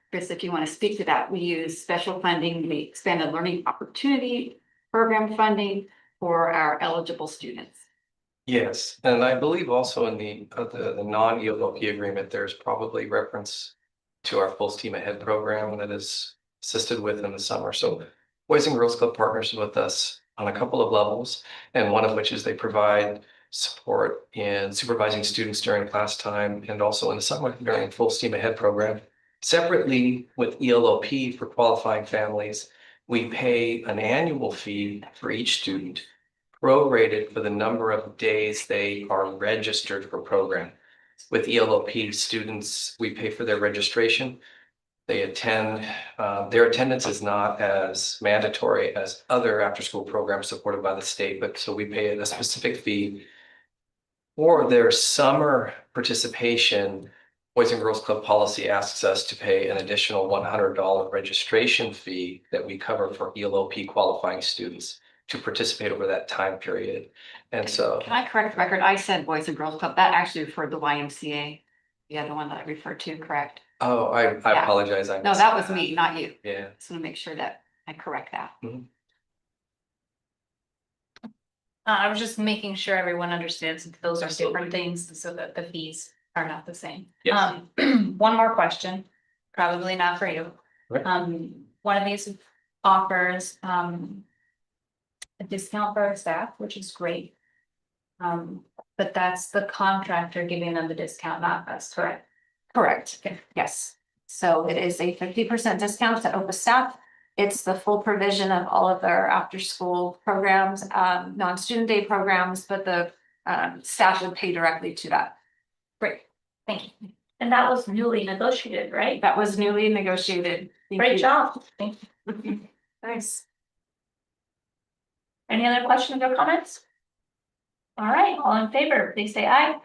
Speaker 7: Chris, if you want to speak to that, we use special funding, we expanded learning opportunity program funding for our eligible students.
Speaker 8: Yes, and I believe also in the non-ELLP agreement, there's probably reference to our full steam ahead program that is assisted with in the summer. So Boys and Girls Club partners with us on a couple of levels, and one of which is they provide support in supervising students during class time and also in the summer during the full steam ahead program. Separately with ELLP for qualifying families, we pay an annual fee for each student, prorated for the number of days they are registered for program. With ELOP students, we pay for their registration. They attend, their attendance is not as mandatory as other after-school programs supported by the state, but so we pay a specific fee. For their summer participation, Boys and Girls Club policy asks us to pay an additional $100 registration fee that we cover for ELOP qualifying students to participate over that time period. And so,
Speaker 7: Can I correct the record? I said Boys and Girls Club. That actually referred to YMCA. Yeah, the one that I referred to, correct?
Speaker 8: oh, I
Speaker 7: Yeah.
Speaker 8: apologize. I
Speaker 7: No,
Speaker 8: missed
Speaker 7: that was me, not you.
Speaker 8: Yeah.
Speaker 7: Just want to make sure that I correct that.
Speaker 3: I was just making sure everyone understands that those are different things so that the fees are not the same.
Speaker 8: Yes.
Speaker 3: One more question, probably not for you.
Speaker 8: Right.
Speaker 3: One of these offers, a discount for our staff, which is great. But that's the contractor giving them the discount, not us, correct?
Speaker 2: Correct, yes. So it is a 50% discount to OPA staff. It's the full provision of all of their after-school programs, non-student day programs, but the staff would pay directly to that.
Speaker 3: Great, thank you.
Speaker 1: And that was newly negotiated, right?
Speaker 2: That was newly negotiated. Thank
Speaker 1: Great
Speaker 2: you.
Speaker 1: job. Thank you.
Speaker 2: Nice.
Speaker 1: Any other questions or comments? All right, all in favor, please say aye.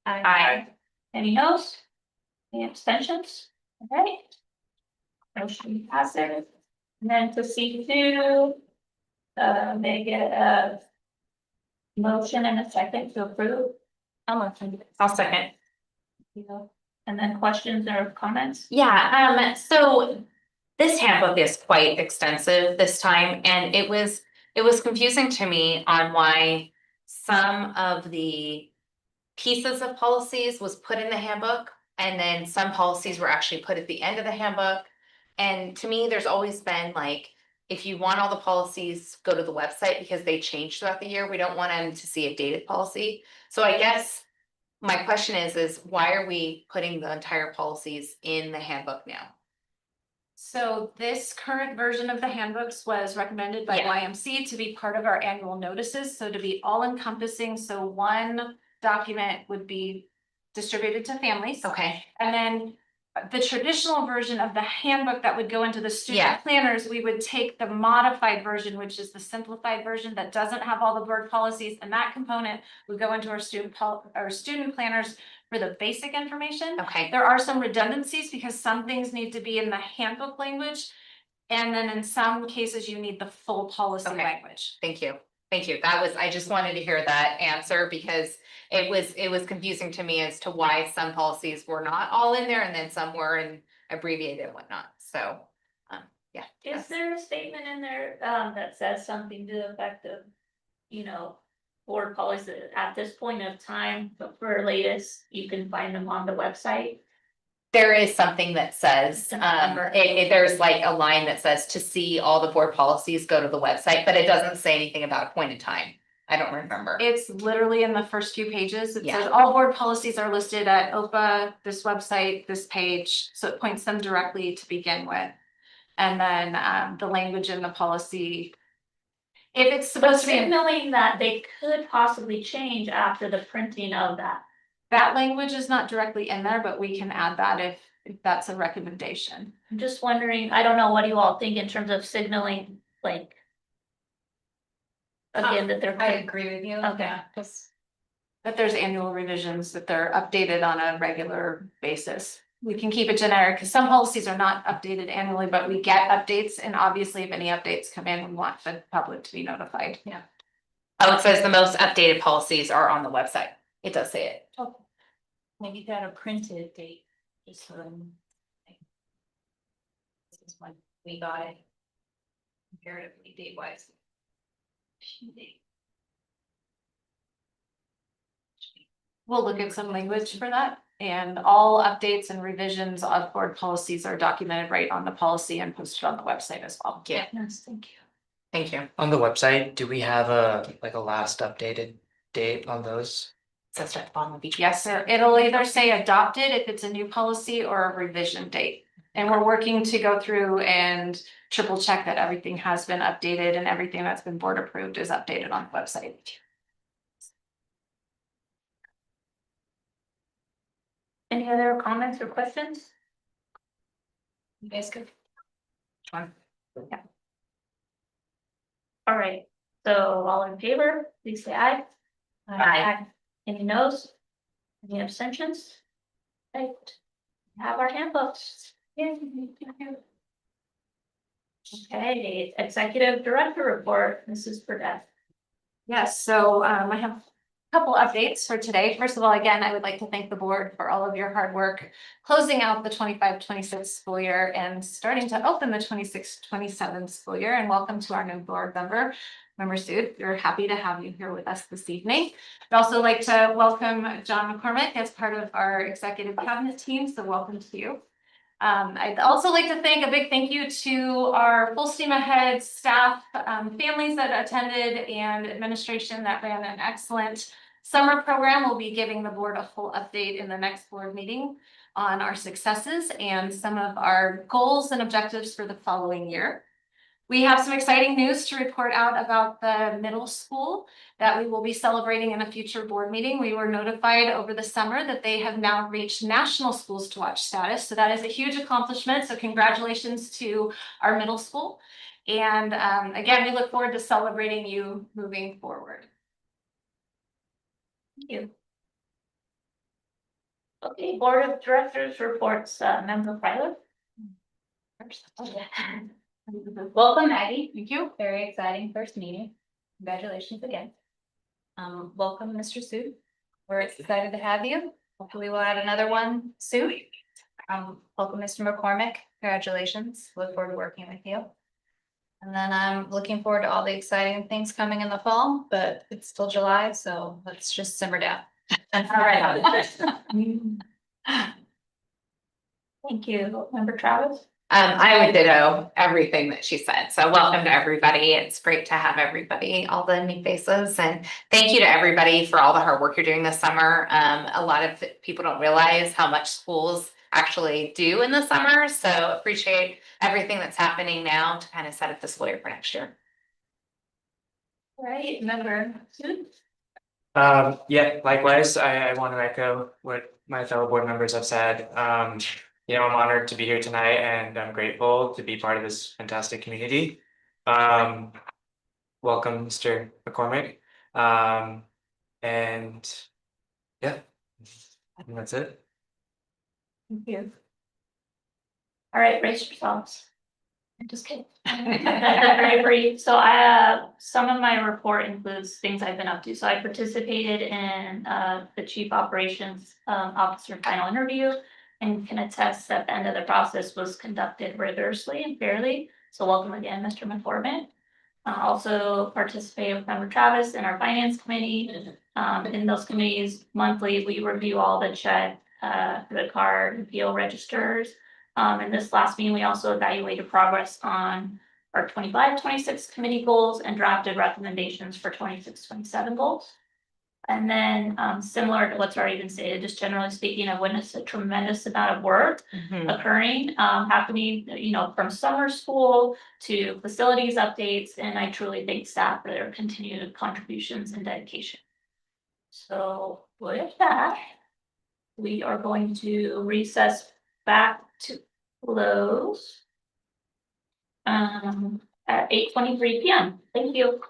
Speaker 4: Aye.
Speaker 1: Any noes? Any abstentions? All right. Motion passes. And then to C2, may I get a motion and a second to approve?
Speaker 4: I'll second.
Speaker 1: And then questions or comments?
Speaker 4: Yeah, so this handbook is quite extensive this time, and it was confusing to me on why some of the pieces of policies was put in the handbook, and then some policies were actually put at the end of the handbook. And to me, there's always been like, if you want all the policies, go to the website because they change throughout the year. We don't want them to see a dated policy. So I guess my question is why are we putting the entire policies in the handbook now?
Speaker 2: So this current version of the handbooks was recommended by
Speaker 4: Yeah.
Speaker 2: YMC to be part of our annual notices, so to be all encompassing, so one document would be distributed to families.
Speaker 4: Okay,
Speaker 2: And then the traditional version of the handbook that would go into the
Speaker 4: Yeah.
Speaker 2: student planners, we would take the modified version, which is the simplified version that doesn't have all the board policies, and that component would go into our student planners for the basic information.
Speaker 4: okay,
Speaker 2: There are some redundancies because some things need to be in the handbook language. And then in some cases, you need the full policy
Speaker 4: Okay.
Speaker 2: language.
Speaker 4: thank you. Thank you. I just wanted to hear that answer because it was confusing to me as to why some policies were not all in there and then some were and abbreviated and whatnot. So, yeah.
Speaker 1: Is there a statement in there, that says something to the effect of, board policy at this point of time, but for latest, you can find them on the website?
Speaker 4: There is something that says,
Speaker 1: Number.
Speaker 4: there's like a line that says to see all the board policies, go to the website, but it doesn't say anything about a point in time. I don't remember.
Speaker 2: It's literally in the first few pages. It
Speaker 4: Yeah.
Speaker 2: says all board policies are listed at OPA, this website, this page, so it points them directly to begin with. And then the language in the policy. If it's
Speaker 1: But
Speaker 2: supposed to be,
Speaker 1: signaling that they could possibly change after the printing of that.
Speaker 2: that language is not directly in there, but we can add that if that's a recommendation.
Speaker 1: I'm just wondering, I don't know, what do you all think in terms of signaling, like? Again, that they're.
Speaker 3: I agree with you.
Speaker 1: Okay.
Speaker 3: Yeah, 'cause
Speaker 2: That there's annual revisions, that they're updated on a regular basis. We can keep it generic, because some policies are not updated annually, but we get updates, and obviously if any updates come in, we want the public to be notified.
Speaker 4: Oh, it says the most updated policies are on the website. It does say it.
Speaker 3: maybe got a printed date, just so them. This is when we got it. Comparatively date wise.
Speaker 2: we'll look at some language for that. And all updates and revisions of board policies are documented right on the policy and posted on the website as well.
Speaker 4: Yeah.
Speaker 1: Yes, thank you.
Speaker 4: Thank you.
Speaker 5: On the website, do we have a last updated date on those?
Speaker 4: Says at the bottom of each.
Speaker 2: Yes, sir. It'll either say adopted if it's a new policy or a revision date. And we're working to go through and triple check that everything has been updated and everything that's been board approved is updated on the website.
Speaker 1: Any other comments or questions?
Speaker 4: You guys good? One.
Speaker 1: All right, so all in favor, please say aye.
Speaker 4: Aye.
Speaker 1: Any noes? Any abstentions? Right, have our handbooks. Yay. Okay, Executive Director Report, Mrs. Burdette.
Speaker 2: Yes, so I have a couple updates for today. First of all, again, I would like to thank the board for all of your hard work closing out the 25-26 school year and starting to open the 26-27 school year. And welcome to our new board member Sue. We're happy to have you here with us this evening. I'd also like to welcome John McCormick as part of our executive cabinet team. So welcome to you. I'd also like to thank a big thank you to our full steam ahead staff, families that attended and administration that ran an excellent summer program. We'll be giving the board a full update in the next board meeting on our successes and some of our goals and objectives for the following year. We have some exciting news to report out about the middle school that we will be celebrating in a future board meeting. We were notified over the summer that they have now reached national schools to watch status. So that is a huge accomplishment. So congratulations to our middle school. And again, we look forward to celebrating you moving forward.
Speaker 1: Thank you. Okay, Board of Directors reports, Member Pryler.
Speaker 3: Welcome, Maggie.
Speaker 2: Thank you.
Speaker 3: Very exciting first meeting. Congratulations again. Welcome, Mr. Sue. We're excited to have you. Hopefully we'll have another one soon. Welcome, Mr. McCormick. Congratulations. Look forward to working with you. And then I'm looking forward to all the exciting things coming in the fall, but it's still July, so let's just simmer down. All right.
Speaker 1: Thank you, Member Travis.
Speaker 4: I would ditto everything that she said. So welcome to everybody. It's great to have everybody, all the new faces, and thank you to everybody for all the hard work you're doing this summer. A lot of people don't realize how much schools actually do in the summer. So appreciate everything that's happening now to kind of set up the school year for next year.
Speaker 1: All right, Member Sue.
Speaker 5: Yeah, likewise, I want to echo what my fellow board members have said. You know, I'm honored to be here tonight and I'm grateful to be part of this fantastic community. Welcome, Mr. McCormick. And yeah, I think that's it.
Speaker 1: Thank you. All right, raise yourselves. I'm just kidding. Very brief. So some of my report includes things I've been up to. So I participated in the Chief Operations Officer final interview and can attest that the end of the process was conducted rigorously and fairly. So welcome again, Mr. McCormick. Also participated with Member Travis in our finance committee. In those committees monthly, we review all the check, the card, and PO registers. In this last meeting, we also evaluated progress on our 25-26 committee goals and drafted recommendations for 26-27 goals. And then similar to what's already been stated, just generally speaking, I've witnessed a tremendous amount of work occurring, happening, you know, from summer school to facilities updates, and I truly thank staff for their continued contributions and dedication. So with that, we are going to recess back to close at 8:23 p.m. Thank you.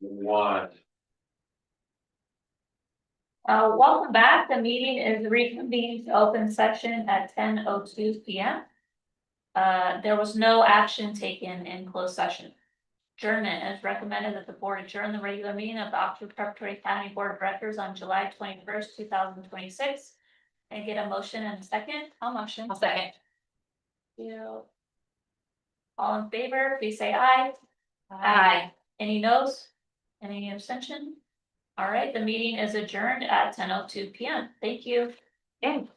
Speaker 9: What?
Speaker 1: Welcome back. The meeting is reconvened to open session at 10:02 p.m. There was no action taken in closed session. Adjournment is recommended that the board adjourn the regular meeting of the Oxford Preparatory County Board of Directors on July 21st, 2026. And get a motion and a second.
Speaker 2: I'll motion.
Speaker 4: I'll second.
Speaker 1: You. All in favor, please say aye.
Speaker 4: Aye.
Speaker 1: Any noes? Any abstention? All right, the meeting is adjourned at 10:02 p.m. Thank you.
Speaker 2: Okay.